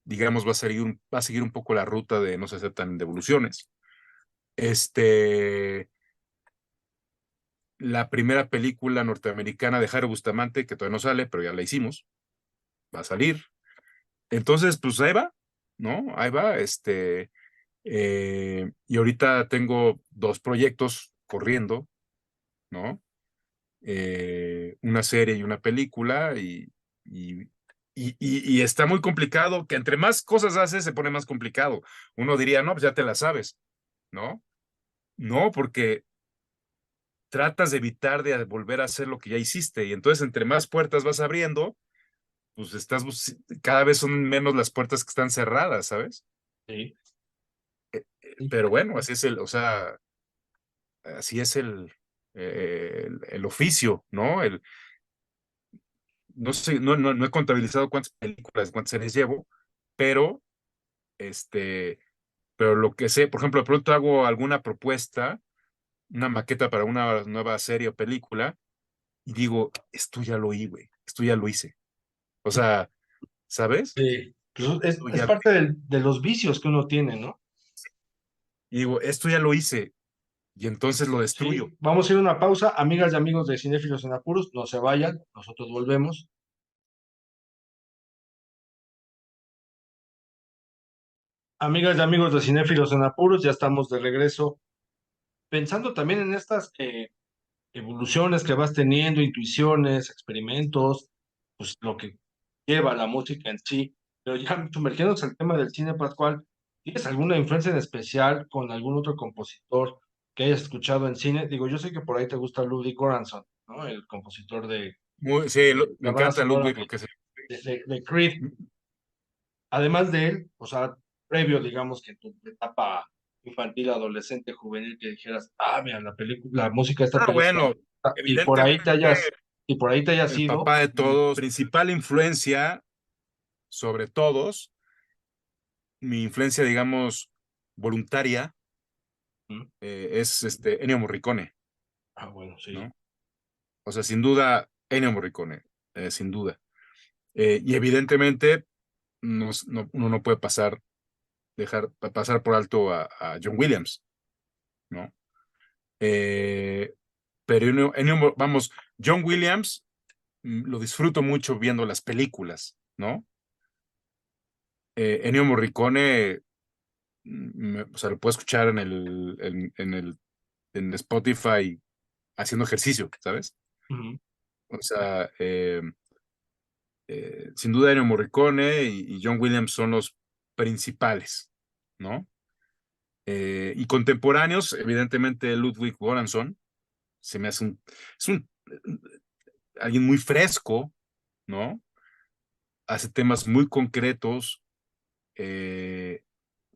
Digamos, va a seguir un poco la ruta de no se aceptan devoluciones. La primera película norteamericana de Jairo Bustamante, que todavía no sale, pero ya la hicimos, va a salir. Entonces, pues ahí va, ¿no? Ahí va, y ahorita tengo dos proyectos corriendo, ¿no? Una serie y una película y, y está muy complicado, que entre más cosas haces se pone más complicado. Uno diría, no, pues ya te la sabes, ¿no? No, porque tratas de evitar de volver a hacer lo que ya hiciste y entonces entre más puertas vas abriendo, pues cada vez son menos las puertas que están cerradas, ¿sabes? Sí, sí. Pero bueno, o sea, así es el oficio, ¿no? No sé, no he contabilizado cuántas películas, cuántas series llevo, pero este, pero lo que sé, por ejemplo, de pronto hago alguna propuesta, una maqueta para una nueva serie o película, y digo, esto ya lo oí, güey, esto ya lo hice. O sea, ¿sabes? Sí. Pues Esto es ya lo parte de los vicios que uno tiene, ¿no? y digo, esto ya lo hice, y entonces lo destruyo. Sí. Vamos a ir a una pausa. Amigas y amigos de Cinéfilos en Apuros, no se vayan, nosotros volvemos. Amigas y amigos de Cinéfilos en Apuros, ya estamos de regreso. Pensando también en estas evoluciones que vas teniendo, intuiciones, experimentos, pues lo que lleva la música en sí. Pero ya sumergiéndonos al tema del cine, Pascual, ¿tienes alguna influencia en especial con algún otro compositor que hayas escuchado en cine? Digo, yo sé que por ahí te gusta Ludwig Göransson, ¿no? El compositor de Sí, me la banda encanta sonora Ludwig, lo que hace. de Creed. además de él, o sea, previo, digamos que en tu etapa infantil, adolescente, juvenil, que dijeras, ah, mira, la película, la música de esta película, Bueno, y por ahí te evidentemente hayas, y por ahí te hayas el ido. papá de todos, principal influencia sobre todos, mi influencia, digamos, voluntaria, Mm. es Ennio Morricone, Ah, bueno, sí. ¿no? O sea, sin duda, Ennio Morricone, sin duda. Y evidentemente, uno no puede pasar por alto a John Williams, ¿no? Eh, pero vamos, John Williams lo disfruto mucho viendo las películas, ¿no? Ennio Morricone, o sea, lo puedo escuchar en Spotify haciendo ejercicio, ¿sabes? Ujú. O sea, sin duda Ennio Morricone y John Williams son los principales, ¿no? Y contemporáneos, evidentemente Ludwig Göransson, se me hace alguien muy fresco, ¿no? Hace temas muy concretos. eh,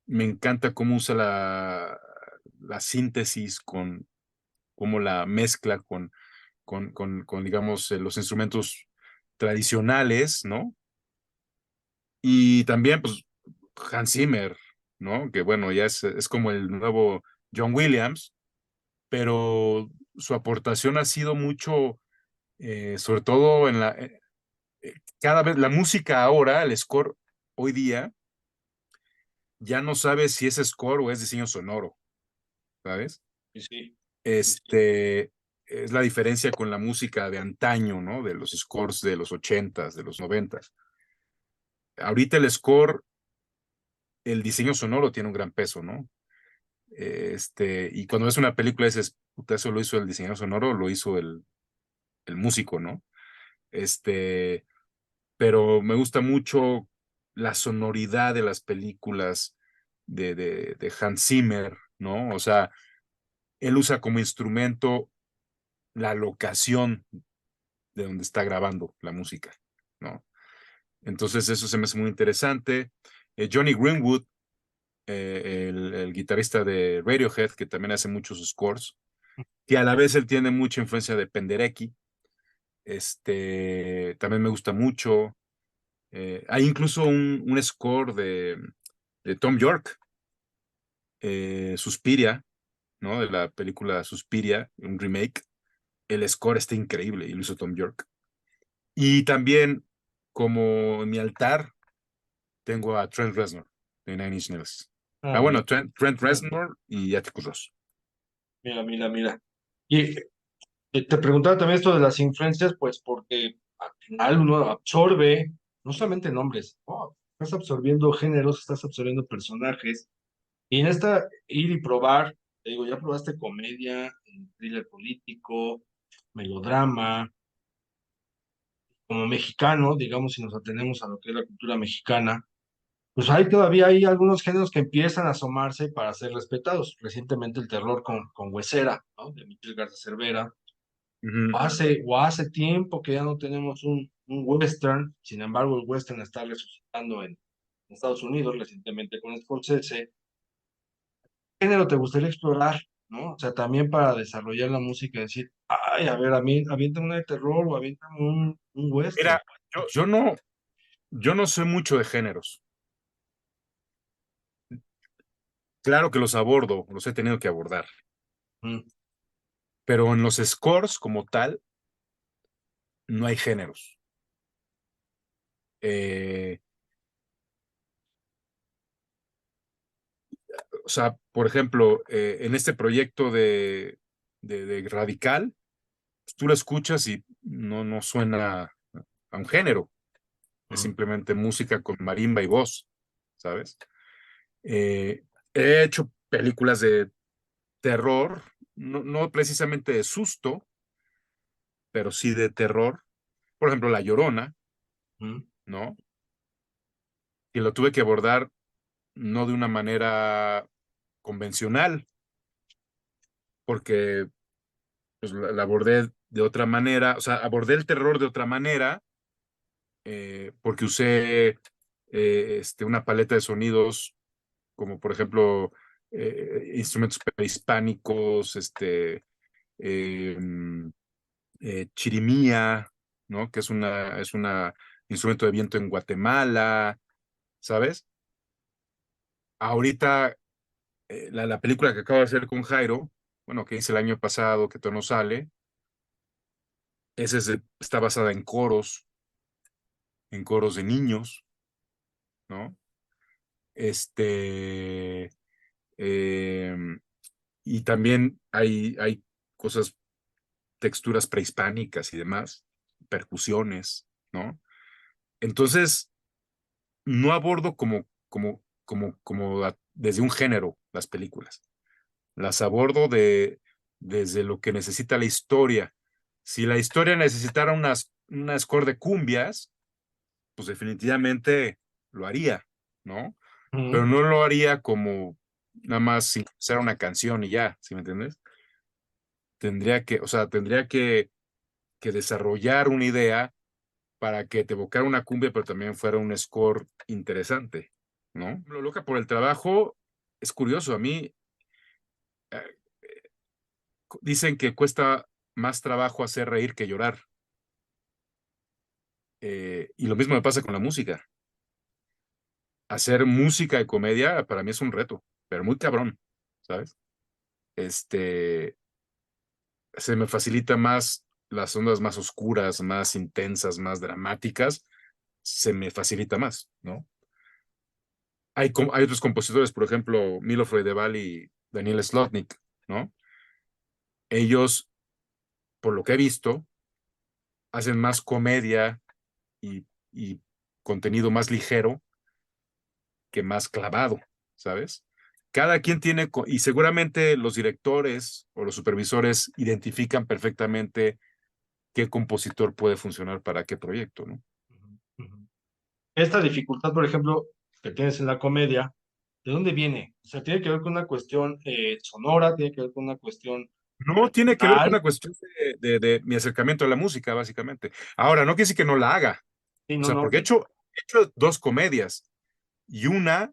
Me encanta cómo usa la síntesis cómo la mezcla digamos, los instrumentos tradicionales, ¿no? Y también, pues, Hans Zimmer, ¿no? Que bueno, ya es como el nuevo John Williams, pero su aportación ha sido mucho, sobre todo cada vez, la música ahora, el score hoy día, ya no sabes si es score o es diseño sonoro, ¿sabes? Sí, sí. Es la diferencia con la música de antaño, ¿no? De los scores de los ochentas, de los noventas. Ahorita el score, el diseño sonoro tiene un gran peso, ¿no? Y cuando ves una película dices, puta, eso lo hizo el diseñador sonoro, lo hizo el músico, ¿no? Este, pero me gusta mucho la sonoridad de las películas de Hans Zimmer, ¿no? O sea, él usa como instrumento la locación de donde está grabando la música, ¿no? Entonces eso se me hace muy interesante. Johnny Greenwood, el guitarrista de Radiohead, que también hace muchos scores, que a la vez él tiene mucha influencia de Penderecki, también me gusta mucho. Hay incluso un score de Tom York, Suspiria, ¿no? De la película Suspiria, un remake. El score está increíble y lo hizo Tom York. Y también, como en mi altar, tengo a Trent Reznor de Nine Inch Nails. Ah, Ah, mira, bueno, Trent Reznor y Atticus Ross. mira, mira, mira. Y te preguntaba también esto de las influencias, pues porque al final uno absorbe, no solamente nombres, ¿no? Estás absorbiendo géneros, estás absorbiendo personajes. Y en esta ir y probar, te digo, ya probaste comedia, thriller político, melodrama, como mexicano, digamos, si nos atenemos a lo que es la cultura mexicana, pues hay todavía hay algunos géneros que empiezan a asomarse para ser respetados. Recientemente el terror con Huesera, ¿no? De Michel Garza Cervera. Ujú. O hace tiempo que ya no tenemos un western, sin embargo el western está resucitando en Estados Unidos, recientemente con Scorsese. ¿Qué género te gustaría explorar? ¿No? O sea, también para desarrollar la música, decir, ay, a ver, a mí, aviéntame una de terror o aviéntame un western. Mira, yo no sé mucho de géneros. Claro que los abordo, los he tenido que abordar, Mm, pero en los scores como tal, no hay géneros. Eh, o sea, por ejemplo, en este proyecto de Radical, pues, tú lo escuchas y no suena a un género, es mm, simplemente música con marimba y voz, ¿sabes? Eh, He hecho películas de terror, no precisamente de susto, pero sí de terror. Por ejemplo, La Llorona, mm. ¿no? Que lo tuve que abordar no de una manera convencional, porque pues, la abordé de otra manera, o sea, abordé el terror de otra manera, porque usé una paleta de sonidos, como por ejemplo instrumentos prehispánicos, em, chirimía, ¿no? Que es una instrumento de viento en Guatemala, ¿sabes? Ahorita, la película que acabo de hacer con Jairo, bueno, que hice el año pasado, que todavía no sale, está basada en coros de niños, ¿no? Este, em, y también hay cosas, texturas prehispánicas y demás, percusiones, ¿no? Entonces, no abordo desde un género las películas. Las abordo desde lo que necesita la historia. Si la historia necesitara una score de cumbias, pues definitivamente lo haría, ¿no? Pero Ujú, no lo haría como nada más sin ser una canción y ya, ¿sí me entiendes? O sea, tendría que desarrollar una idea para que te evocara una cumbia, pero también fuera un score interesante, ¿no? Lo loca por el trabajo es curioso. A mí eh, dicen que cuesta más trabajo hacer reír que llorar. Y lo mismo me pasa con la música. Hacer música de comedia para mí es un reto, pero muy cabrón, ¿sabes? Este, Se me facilita más las ondas más oscuras, más intensas, más dramáticas, se me facilita más, ¿no? Hay otros compositores, por ejemplo, Milo Freudeval y Daniel Slotnick, ¿no? Ellos, por lo que he visto, hacen más comedia y contenido más ligero que más clavado, ¿sabes? Cada quien y seguramente los directores o los supervisores identifican perfectamente qué compositor puede funcionar para qué proyecto, ¿no? ujú, ujú. Esta dificultad, por ejemplo, que tienes en la comedia, ¿de dónde viene? O sea, ¿tiene que ver con una cuestión sonora? ¿Tiene que ver con una cuestión No tiene que ver con personal? una cuestión de mi acercamiento a la música, básicamente. Ahora, no quiere decir que no la haga, Sí, o no, sea, no. porque he hecho dos comedias y una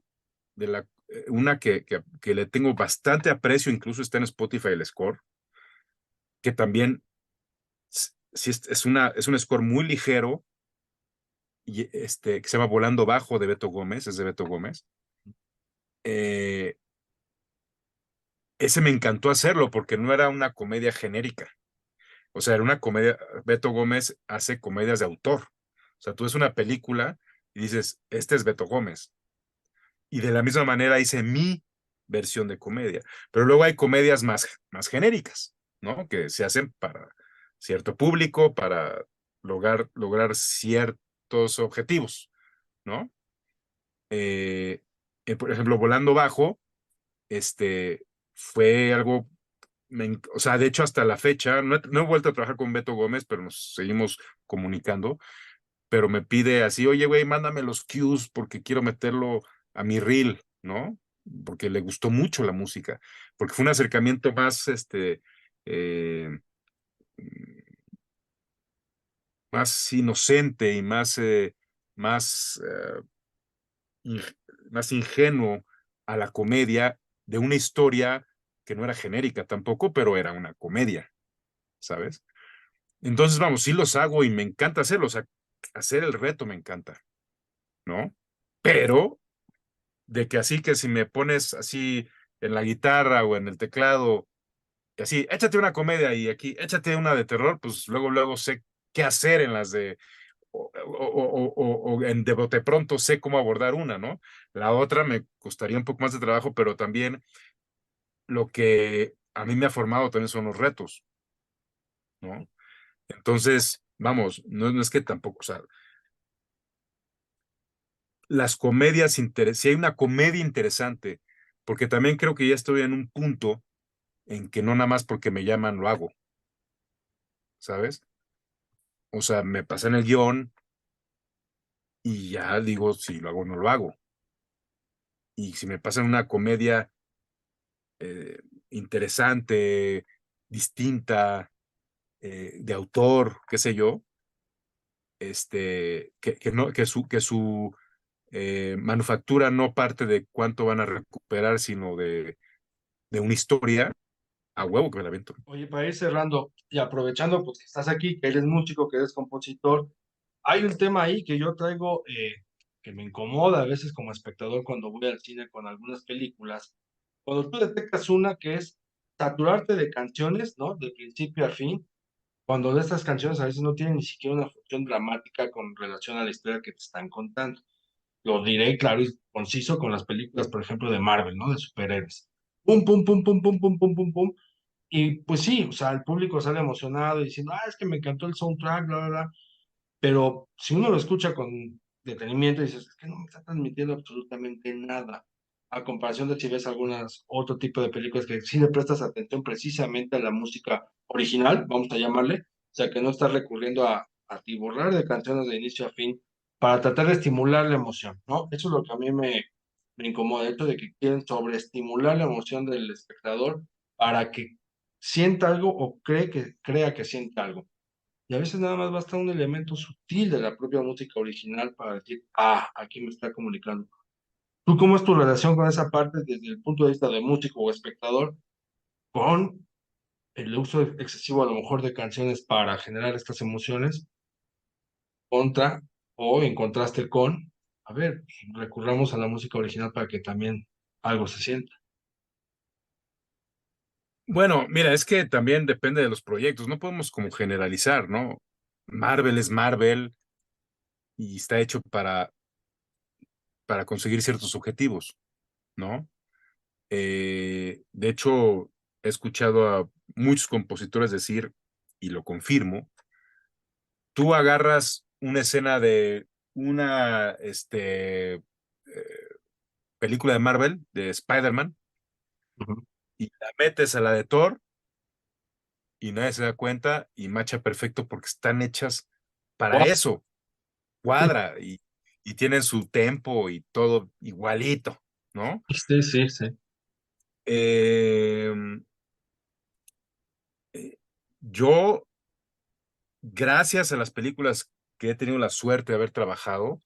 que le tengo bastante aprecio, incluso está en Spotify el score, que también sí es un score muy ligero, y que se llama Volando Bajo de Beto Gómez, es de Beto Gómez. Eh, Ese me encantó hacerlo porque no era una comedia genérica. O sea, era una comedia. Beto Gómez hace comedias de autor. O sea, tú ves una película y dices, este es Beto Gómez. Y de la misma manera hice mi versión de comedia. Pero luego hay comedias más genéricas, ¿no? Que se hacen para cierto público, para lograr ciertos objetivos, ¿no? Eh, por ejemplo, Volando Bajo, fue algo, o sea, de hecho hasta la fecha, no he vuelto a trabajar con Beto Gómez, pero nos seguimos comunicando, pero me pide así, oye, güey, mándame los cues porque quiero meterlo a mi reel, ¿no? Porque le gustó mucho la música, porque fue un acercamiento eh, más inocente y más, in- más ingenuo a la comedia de una historia que no era genérica tampoco, pero era una comedia, ¿sabes? Entonces, vamos, sí los hago y me encanta hacerlos, o sea, hacer el reto me encanta, ¿no? Pero de que así que si me pones así en la guitarra o en el teclado, y así, échate una comedia y aquí, échate una de terror, pues luego sé qué hacer en las de, o en de bote pronto sé cómo abordar una, ¿no? La otra me costaría un poco más de trabajo, pero también lo que a mí me ha formado también son los retos, ¿no? Entonces, vamos, no es que tampoco, o sea, si hay una comedia interesante, porque también creo que ya estoy en un punto en que no nada más porque me llaman lo hago, ¿sabes? O sea, me pasan el guión y ya digo si lo hago o no lo hago. Y si me pasan una comedia eh, interesante, distinta, de autor, qué sé yo, que no, que su manufactura no parte de cuánto van a recuperar, sino de una historia, a huevo que me la aviento. Oye, para ir cerrando y aprovechando pues que estás aquí, que eres músico, que eres compositor, hay un tema ahí que yo traigo que me incomoda a veces como espectador cuando voy al cine con algunas películas. Cuando tú detectas una que es saturarte de canciones, ¿no? De principio a fin, cuando estas canciones a veces no tienen ni siquiera una función dramática con relación a la historia que te están contando. Lo diré claro y conciso con las películas, por ejemplo, de Marvel, ¿no? De superhéroes. Pum, pum, pum, pum, pum, pum, pum, pum, pum. Y pues sí, o sea, el público sale emocionado diciendo, es que me encantó el soundtrack, bla, bla, bla. Pero si uno lo escucha con detenimiento, dices, es que no me está transmitiendo absolutamente nada. A comparación de si ves algunas otro tipo de películas que sí le prestas atención precisamente a la música original, vamos a llamarle, o sea, que no estás recurriendo a tiborrar de canciones de inicio a fin para tratar de estimular la emoción, ¿no? Eso es lo que a mí me incomoda, el hecho de que quieren sobreestimular la emoción del espectador para que sienta algo o crea que siente algo. Y a veces nada más basta un elemento sutil de la propia música original para decir, aquí me está comunicando. ¿Tú cómo es tu relación con esa parte desde el punto de vista de músico o espectador con el uso excesivo a lo mejor de canciones para generar estas emociones contra o en contraste con, a ver, recurramos a la música original para que también algo se sienta? Bueno, mira, es que también depende de los proyectos, no podemos como generalizar, ¿no? Marvel es Marvel y está hecho para conseguir ciertos objetivos, ¿no? De hecho, he escuchado a muchos compositores decir, y lo confirmo, tú agarras una escena de una película de Marvel, de Spider-Man, Ujú. y la metes a la de Thor y nadie se da cuenta y macha perfecto porque están hechas para Wow. eso, cuadra y tienen su tempo y todo igualito, ¿no? Sí, sí, sí. Eh, eh, yo, gracias a las películas que he tenido la suerte de haber trabajado,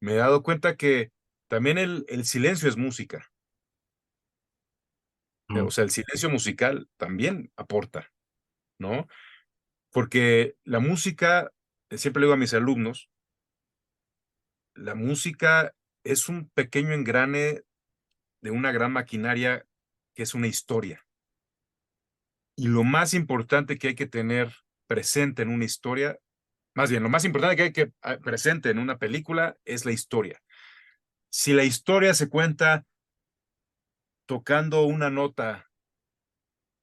me he dado cuenta que también el silencio es música. O Ujú. sea, el silencio musical también aporta, ¿no? Porque la música, siempre le digo a mis alumnos, la música es un pequeño engrane de una gran maquinaria que es una historia. Y lo más importante que hay que tener presente en una historia, más bien, lo más importante que hay que presente en una película es la historia. Si la historia se cuenta tocando una nota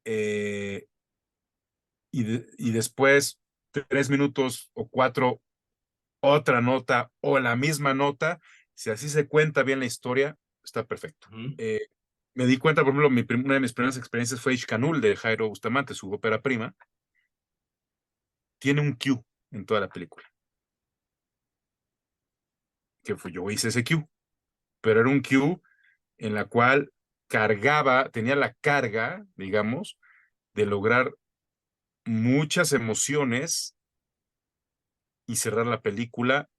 eh, y después 3 minutos o 4 otra nota o la misma nota, si así se cuenta bien la historia, está perfecto. Ujú. Me di cuenta, por ejemplo, una de mis primeras experiencias fue Ishkanul de Jairo Bustamante, su ópera prima. Tiene un cue en toda la película, que fue, yo hice ese cue, pero era un cue en la cual cargaba, tenía la carga, digamos, de lograr muchas emociones y cerrar la película,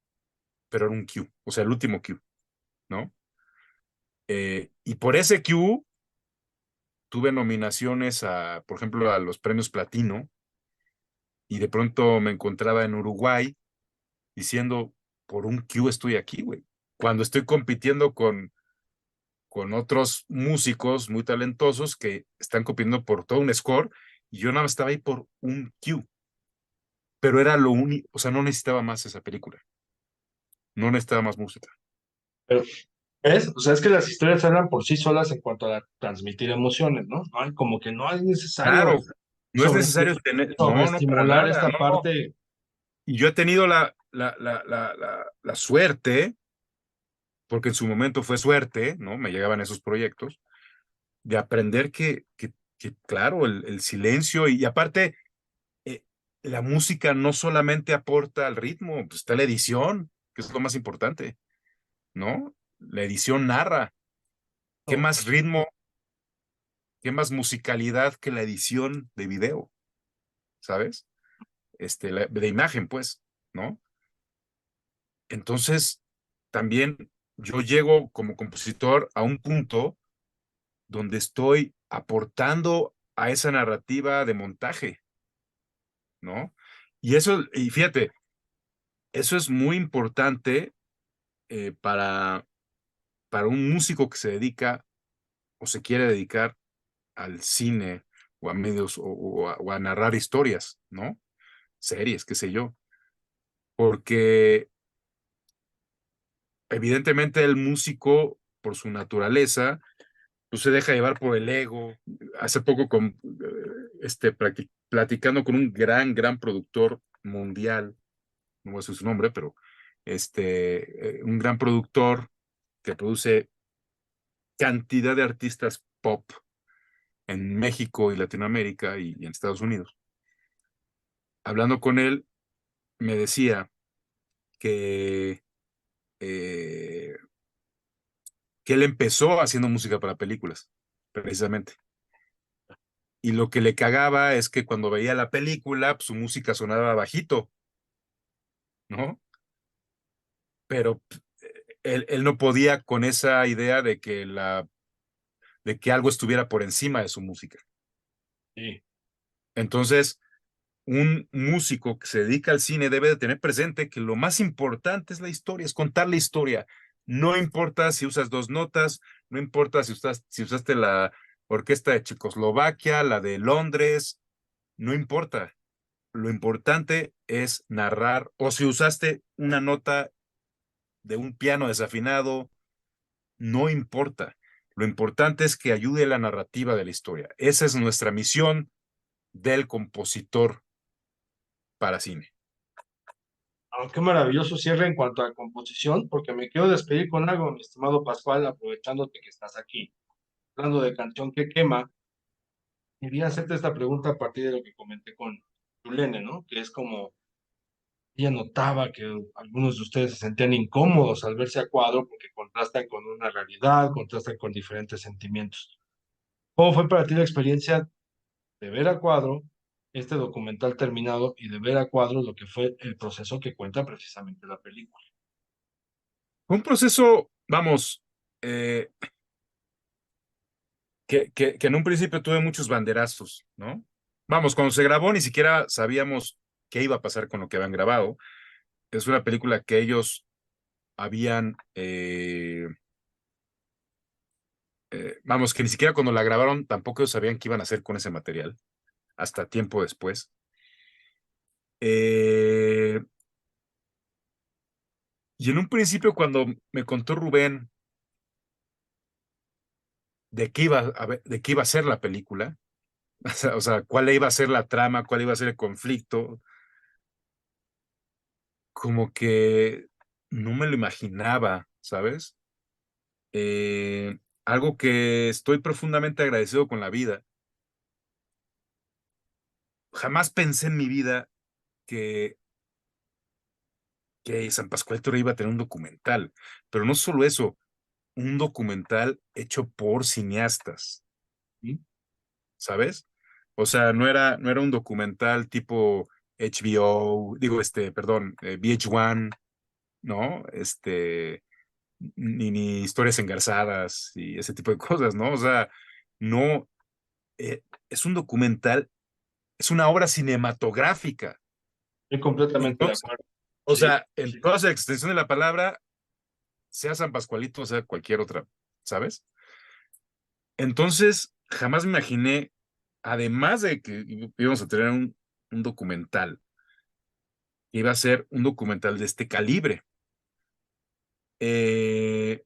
pero era un cue, o sea, el último cue, ¿no? Y por ese cue tuve nominaciones a, por ejemplo, a los premios Platino y de pronto me encontraba en Uruguay diciendo, por un cue estoy aquí, güey. Cuando estoy compitiendo con otros músicos muy talentosos que están compitiendo por todo un score y yo nada más estaba ahí por un cue, pero era lo único, o sea, no necesitaba más esa película, no necesitaba más música. Pero ¿ves? O sea, es que las historias hablan por sí solas en cuanto a transmitir emociones, ¿no? No hay, como que no es necesario Claro, no es necesario tener, no, no, para sobreestimular nada, esta no, no. parte. Y yo he tenido la suerte, porque en su momento fue suerte, ¿no? Me llegaban esos proyectos, de aprender que claro, el silencio y aparte, eh, la música no solamente aporta al ritmo, pues está la edición, que es lo más importante, ¿no? La edición narra. ¿Qué ¿No? más ritmo, qué más musicalidad que la edición de video, ¿sabes? De imagen, pues, ¿no? Entonces, también. yo llego como compositor a un punto donde estoy aportando a esa narrativa de montaje, ¿no? Y eso, y fíjate, eso es muy importante para un músico que se dedica o se quiere dedicar al cine o a medios o a narrar historias, ¿no? Series, qué sé yo. Porque evidentemente el músico, por su naturaleza, pues se deja llevar por el ego. Hace poco platicando con un gran productor mundial, no voy a decir su nombre, pero un gran productor que produce cantidad de artistas pop en México y Latinoamérica y en Estados Unidos. Hablando con él, me decía que, eh, que él empezó haciendo música para películas, precisamente. Y lo que le cagaba es que cuando veía la película, pues, su música sonaba bajito, ¿no? Pero él no podía con esa idea de que algo estuviera por encima de su música. Sí. Entonces, un músico que se dedica al cine debe de tener presente que lo más importante es la historia, es contar la historia. No importa si usas dos notas, no importa si usaste la orquesta de Checoslovaquia, la de Londres, no importa. Lo importante es narrar, o si usaste una nota de un piano desafinado, no importa. Lo importante es que ayude a la narrativa de la historia. Esa es nuestra misión del compositor para cine. Ah, qué maravilloso cierre en cuanto a composición, porque me quiero despedir con algo, mi estimado Pascual, aprovechándote que estás aquí. Hablando de canción que quema, quería hacerte esta pregunta a partir de lo que comenté con Yulene, ¿no? Que es como ella notaba que algunos de ustedes se sentían incómodos al verse a cuadro porque contrastan con una realidad, contrastan con diferentes sentimientos. ¿Cómo fue para ti la experiencia de ver a cuadro este documental terminado y de ver a cuadro lo que fue el proceso que cuenta precisamente la película? Fue un proceso, vamos, que en un principio tuve muchos banderazos, ¿no? Vamos, cuando se grabó ni siquiera sabíamos qué iba a pasar con lo que habían grabado. Es una película que ellos habían, vamos, que ni siquiera cuando la grabaron tampoco ellos sabían qué iban a hacer con ese material, hasta tiempo después. Y en un principio cuando me contó Rubén de qué iba a ser la película, o sea, cuál iba a ser la trama, cuál iba a ser el conflicto, como que no me lo imaginaba, ¿sabes? Algo que estoy profundamente agradecido con la vida. Jamás pensé en mi vida que, que San Pascual Toro iba a tener un documental, pero no solo eso, un documental hecho por cineastas, ¿Sí? ¿sabes? O sea, no era un documental tipo HBO, digo, perdón, VH1, ¿no? Ni historias engarzadas y ese tipo de cosas, ¿no? O sea, no, es un documental, es una obra cinematográfica. Estoy completamente de Entonces, acuerdo. o Sí, sea, en sí. toda la extensión de la palabra, sea San Pascualito, sea cualquier otra, ¿sabes? Entonces, jamás me imaginé, además de que íbamos a tener un documental, iba a ser un documental de este calibre. Eh,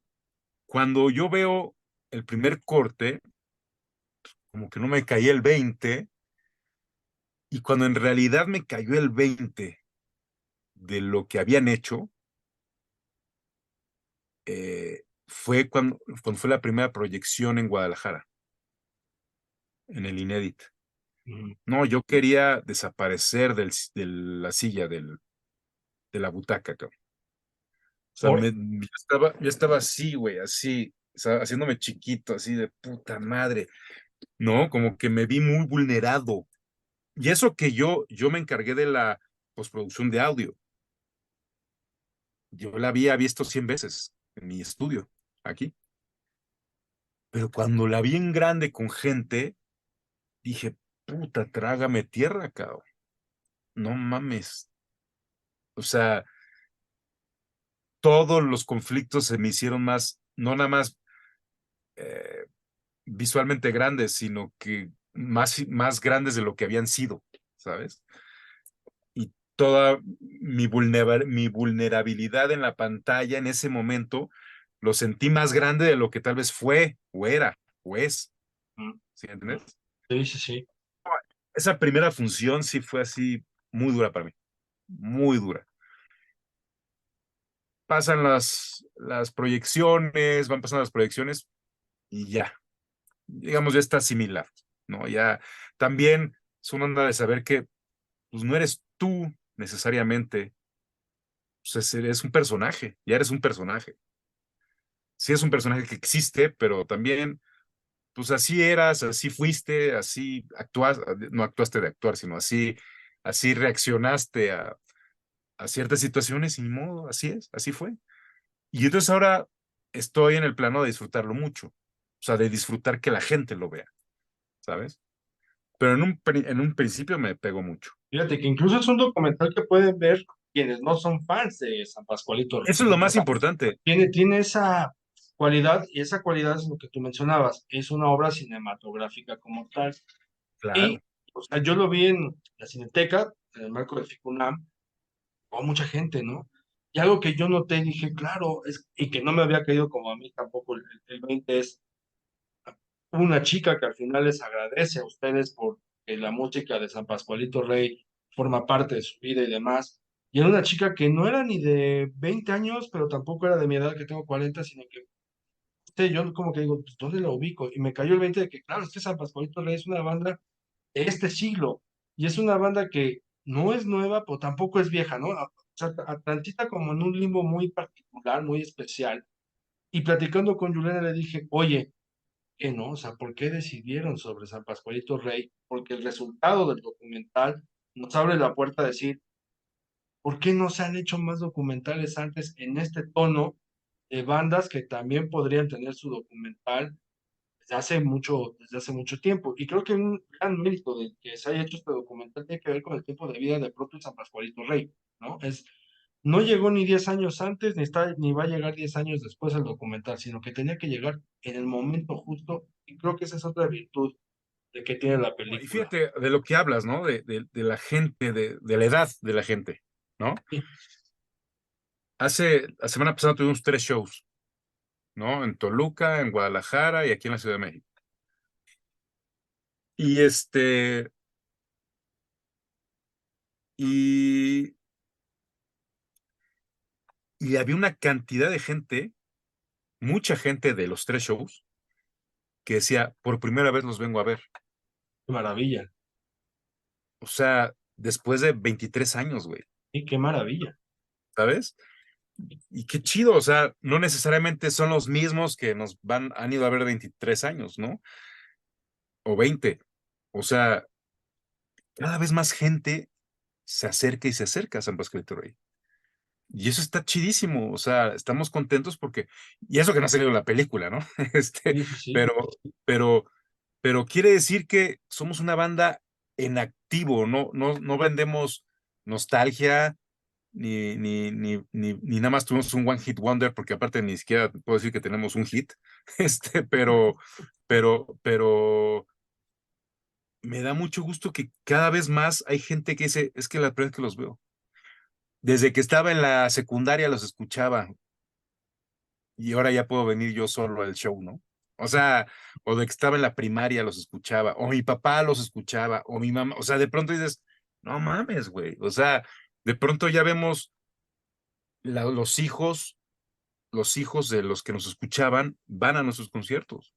Cuando yo veo el primer corte, como que no me caía el 20, y cuando en realidad me cayó el 20 de lo que habían hecho, fue cuando fue la primera proyección en Guadalajara, en el Inédit. Ujú. No, yo quería desaparecer de la silla, de la butaca, cabrón. O sea, Por- yo estaba así, güey, así, o sea, haciéndome chiquito, así de puta madre. No, como que me vi muy vulnerado. Y eso que yo me encargué de la postproducción de audio. Yo la había visto 100 veces. en mi estudio, aquí. Pero cuando la vi en grande con gente, dije, puta, trágame tierra, cabrón. No mames. O sea, todos los conflictos se me hicieron más, no nada más eh, visualmente grandes, sino que más grandes de lo que habían sido, ¿sabes? Y toda mi vulnerabilidad en la pantalla en ese momento lo sentí más grande de lo que tal vez fue, o era, o es. Mm, ¿Sí mm. entiendes? Sí, sí, sí. Esa primera función sí fue así muy dura para mí, muy dura. Pasan las proyecciones, van pasando las proyecciones y ya, digamos, ya está similar, ¿no? Ya también es una onda de saber que pues, no eres tú necesariamente, pues, eres un personaje, ya eres un personaje. Sí es un personaje que existe, pero también, pues así eras, así fuiste, así actúas, no actuaste de actuar, sino así reaccionaste a ciertas situaciones y ni modo, así es, así fue. Y entonces ahora estoy en el plano de disfrutarlo mucho, o sea, de disfrutar que la gente lo vea, ¿sabes? Pero en un principio me pegó mucho. Fíjate que incluso es un documental que pueden ver quienes no son fans de San Pascualito Rey. Eso es lo más importante, Tiene esa cualidad, y esa cualidad es lo que tú mencionabas, es una obra cinematográfica como tal. Y, claro. o sea, yo lo vi en la Cineteca, en el marco de FICUNAM, con mucha gente, ¿no? Y algo que yo noté, dije, claro, y que no me había caído como a mí tampoco el 20 es una chica que al final les agradece a ustedes por que la música de San Pascualito Rey forma parte de su vida y demás. Y era una chica que no era ni de 20 años, pero tampoco era de mi edad, que tengo 40, sino que sí, yo como que digo, pues, ¿dónde lo ubico? Y me cayó el 20 de que, claro, es que San Pascualito Rey es una banda de este siglo. Y es una banda que no es nueva, pero tampoco es vieja, ¿no? O sea, Atlantita como en un limbo muy particular, muy especial. Y platicando con Juliana le dije, oye, ¿qué no? O sea, ¿por qué decidieron sobre San Pascualito Rey? Porque el resultado del documental nos abre la puerta a decir, ¿por qué no se han hecho más documentales antes en este tono de bandas que también podrían tener su documental desde hace mucho tiempo? Y creo que un gran mérito de que se haya hecho este documental tiene que ver con el tiempo de vida del propio San Pascualito Rey, ¿no? No llegó ni 10 años antes, ni va a llegar 10 años después el documental, sino que tenía que llegar en el momento justo, y creo que esa es otra virtud de que tiene la Y película. fíjate de lo que hablas, ¿no? De la gente, de la edad de la gente, ¿no? Sí, La semana pasada tuvimos 3 shows, ¿no? En Toluca, en Guadalajara y aquí en la Ciudad de México. Y y, y había una cantidad de gente, mucha gente de los 3 shows, que decía, por primera vez los vengo a ver. qué maravilla, O sea, después de 23 años, güey, sí, qué maravilla. ¿sabes? Y qué chido, o sea, no necesariamente son los mismos que han ido a ver 23 años, ¿no? O 20. O sea, cada vez más gente se acerca y se acerca a San Pascualito Rey. Y eso está chidísimo, o sea, estamos contentos porque, y eso que no ha salido la película, ¿no? Este, Sí, sí, sí. pero, pero, pero quiere decir que somos una banda en activo, no vendemos nostalgia, ni nada más tuvimos un One Hit Wonder, porque aparte ni siquiera puedo decir que tenemos un hit, pero me da mucho gusto que cada vez más hay gente que dice, es que la primera vez que los veo. Desde que estaba en la secundaria los escuchaba y ahora ya puedo venir yo solo al show, ¿no? O sea, o de que estaba en la primaria los escuchaba, o mi papá los escuchaba, o mi mamá, o sea, de pronto dices, no mames, güey, o sea, de pronto ya vemos los hijos de los que nos escuchaban van a nuestros conciertos.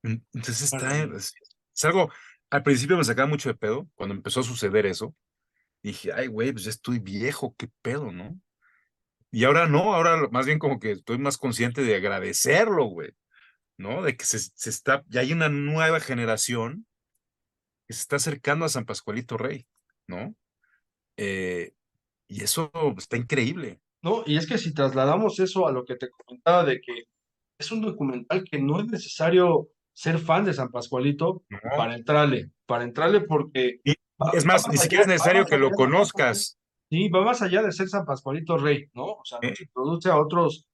Entonces Maravilla. es algo, al principio me sacaba mucho de pedo cuando empezó a suceder eso. Dije, ay, güey, pues ya estoy viejo, qué pedo, ¿no? Y ahora no, ahora más bien como que estoy más consciente de agradecerlo, güey, ¿no? De que se está, ya hay una nueva generación que se está acercando a San Pascualito Rey, ¿no? Eh, y eso está increíble. ¿no? Y es que si trasladamos eso a lo que te comentaba de que es un documental que no es necesario ser fan de San Pascualito ¿no? para entrarle porque Y es va más, ni más siquiera es allá, va necesario más que lo allá. conozcas. Sí, va más allá de ser San Pascualito Rey, ¿no? O sea, ¿Eh? nos introduce a otros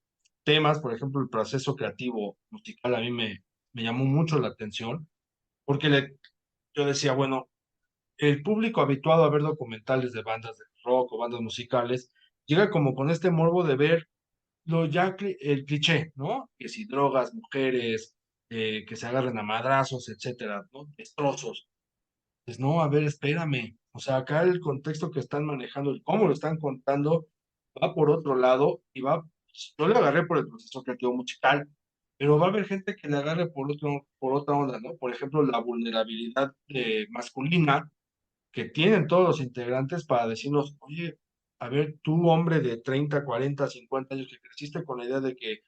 temas, por ejemplo, el proceso creativo musical a mí me llamó mucho la atención, porque yo decía, bueno, el público habituado a ver documentales de bandas de rock o bandas musicales, llega como con este morbo de ver el cliché, ¿no? Que si drogas, mujeres, que se agarren a madrazos, etcétera, ¿no? Destrozos. Pues no, a ver, espérame. O sea, acá el contexto que están manejando, el cómo lo están contando, va por otro lado y va, yo le agarré por el proceso creativo musical, pero va a haber gente que le agarre por otra onda, ¿no? Por ejemplo, la vulnerabilidad masculina que tienen todos los integrantes para decirnos, oye, a ver, tú hombre de 30 40 50 años que creciste con la idea de que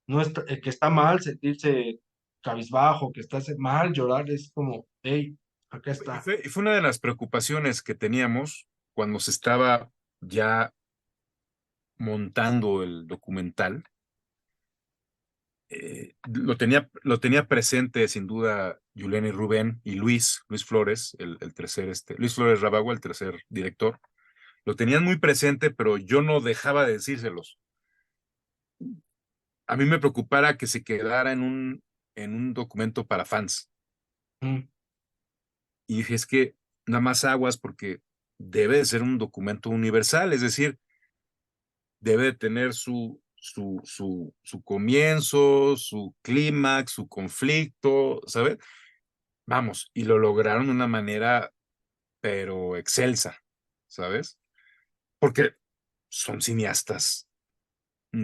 no está, que está mal sentirse cabizbajo, que está mal llorar, es como, hey, acá está. Y fue una de las preocupaciones que teníamos cuando se estaba ya montando el documental. Lo tenía presente sin duda Julián y Rubén y Luis Flores, el tercer, Luis Flores Rabagua, el tercer director. Lo tenían muy presente, pero yo no dejaba de decírselos. A mí me preocupara que se quedara en un documento para fans. Mm. Y dije, es que nada más aguas porque debe de ser un documento universal, es decir, debe de tener su comienzo, su clímax, su conflicto, ¿sabes? Vamos, y lo lograron de una manera, pero excelsa, ¿sabes? Porque son cineastas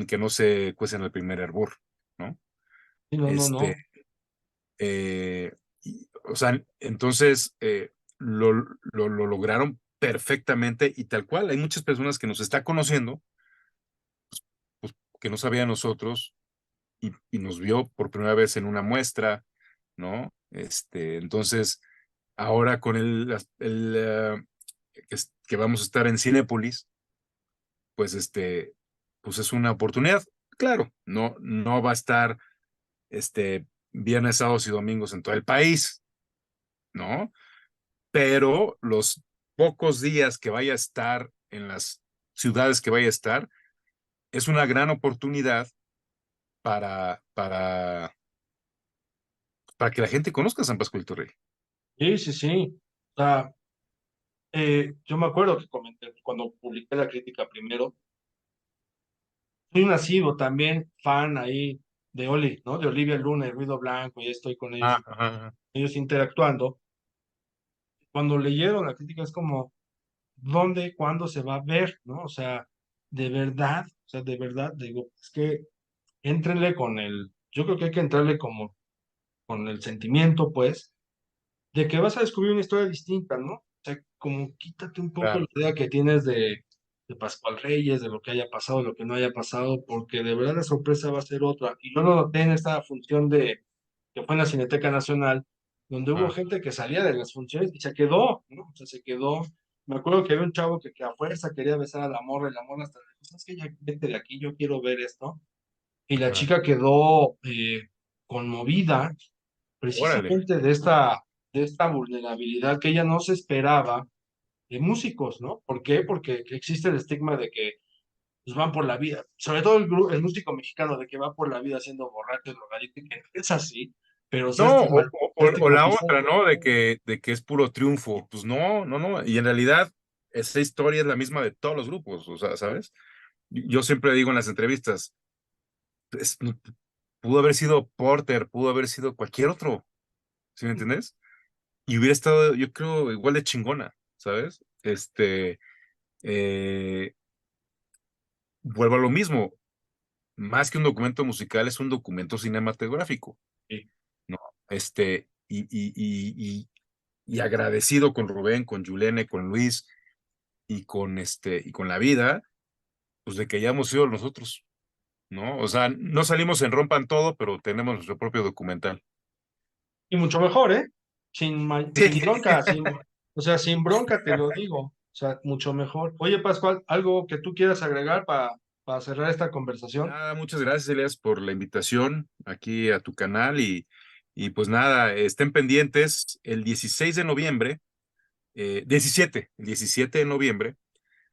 que no se cuecen el primer hervor, ¿no? Sí, no, no, Este, no. o sea, entonces lo lograron perfectamente y tal cual. Hay muchas personas que nos está conociendo, pues, que no sabía nosotros y nos vio por primera vez en una muestra, ¿no? Entonces, ahora con que vamos a estar en Cinépolis, pues pues es una oportunidad. Claro, no va a estar viernes, sábados y domingos en todo el país, ¿no? Pero los pocos días que vaya a estar en las ciudades que vaya a estar, es una gran oportunidad para, para, para que la gente conozca a San Pascual Rey. Sí, sí, sí. O sea, yo me acuerdo que comenté cuando publiqué la crítica primero, soy nacido también fan ahí de Oli, ¿no? De Olivia Luna y Ruido Blanco, y estoy con Ah, ajá. ellos interactuando. Cuando leyeron la crítica es como, ¿dónde, cuándo se va a ver, ¿no? O sea, de verdad, digo, es que éntrenle con yo creo que hay que entrarle como con el sentimiento, pues, de que vas a descubrir una historia distinta, ¿no? O sea, como quítate un poco la Claro. idea que tienes de Pascual Reyes, de lo que haya pasado, lo que no haya pasado, porque de verdad la sorpresa va a ser otra. Y yo lo noté en esta función que fue en la Cineteca Nacional, donde hubo Ah, gente que salía de las funciones y se quedó, ¿no? O sea, se quedó. Me acuerdo que había un chavo que a fuerza quería besar a la morra y la morra hasta le dijo, ¿sabes qué? Ya vete de aquí, yo quiero ver esto. Y la ah. chica quedó conmovida Órale. precisamente de esta vulnerabilidad que ella no se esperaba de músicos, ¿no? ¿Por qué? Porque existe el estigma de que pues, van por la vida, sobre todo el músico mexicano, de que va por la vida siendo borracho, drogadicto, y que no es así, pero se ha No, o la estigmatizado. otra, ¿no? De que es puro triunfo. Pues no, no, no. Y en realidad, esa historia es la misma de todos los grupos, o sea, ¿sabes? Yo siempre digo en las entrevistas, es- pudo haber sido Porter, pudo haber sido cualquier otro, ¿sí me entiendes? Y hubiera estado, yo creo, igual de chingona, ¿sabes? Eh, vuelvo a lo mismo, más que un documento musical, es un documento cinematográfico, Sí. ¿no? Este, y, y, y, y, y agradecido con Rubén, con Yulene, con Luis y con la vida, pues de que hayamos sido nosotros, ¿no? O sea, no salimos en Rompan Todo, pero tenemos nuestro propio documental. Y mucho mejor, ¿eh? Sí. Sin bronca, o sea, sin bronca te lo digo. O sea, mucho mejor. Oye, Pascual, ¿algo que tú quieras agregar para para cerrar esta conversación. Nada, muchas gracias, Elias, por la invitación aquí a tu canal y pues nada, estén pendientes el 16 de noviembre, 17, el 17 de noviembre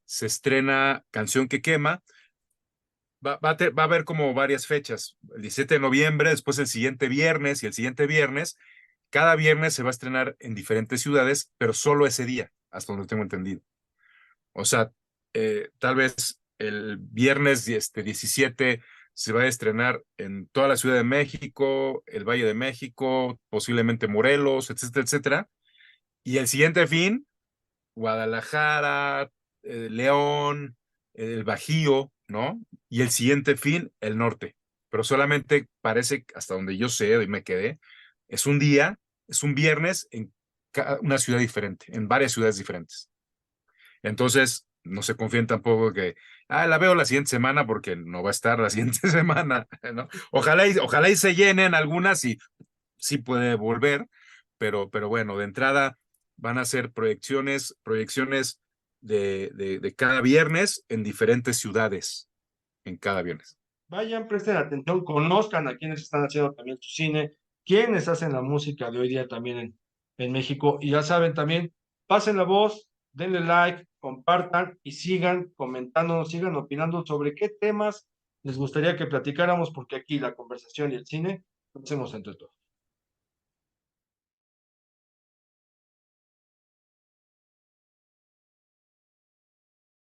se estrena Canción que Quema. Va a haber como varias fechas. El 17 de noviembre, después el siguiente viernes y el siguiente viernes. Cada viernes se va a estrenar en diferentes ciudades, pero solo ese día, hasta donde tengo entendido. O sea, tal vez el viernes 17 se va a estrenar en toda la Ciudad de México, el Valle de México, posiblemente Morelos, etcétera, etcétera. Y el siguiente fin, Guadalajara, León, el Bajío, ¿no? Y el siguiente fin, el norte. Pero solamente parece, hasta donde yo sé y me quedé, es un día, es un viernes en una ciudad diferente, en varias ciudades diferentes. Entonces, no se confíen tampoco que, la veo la siguiente semana porque no va a estar la siguiente semana, ¿no? Ojalá y se llenen algunas y sí puede volver, pero bueno, de entrada van a ser proyecciones de cada viernes en diferentes ciudades, en cada viernes. Vayan, presten atención, conozcan a quienes están haciendo también su cine, quienes hacen la música de hoy día también en México. Y ya saben también, pasen la voz, denle like, compartan y sigan comentando, sigan opinando sobre qué temas les gustaría que platicáramos, porque aquí la conversación y el cine lo hacemos entre todos.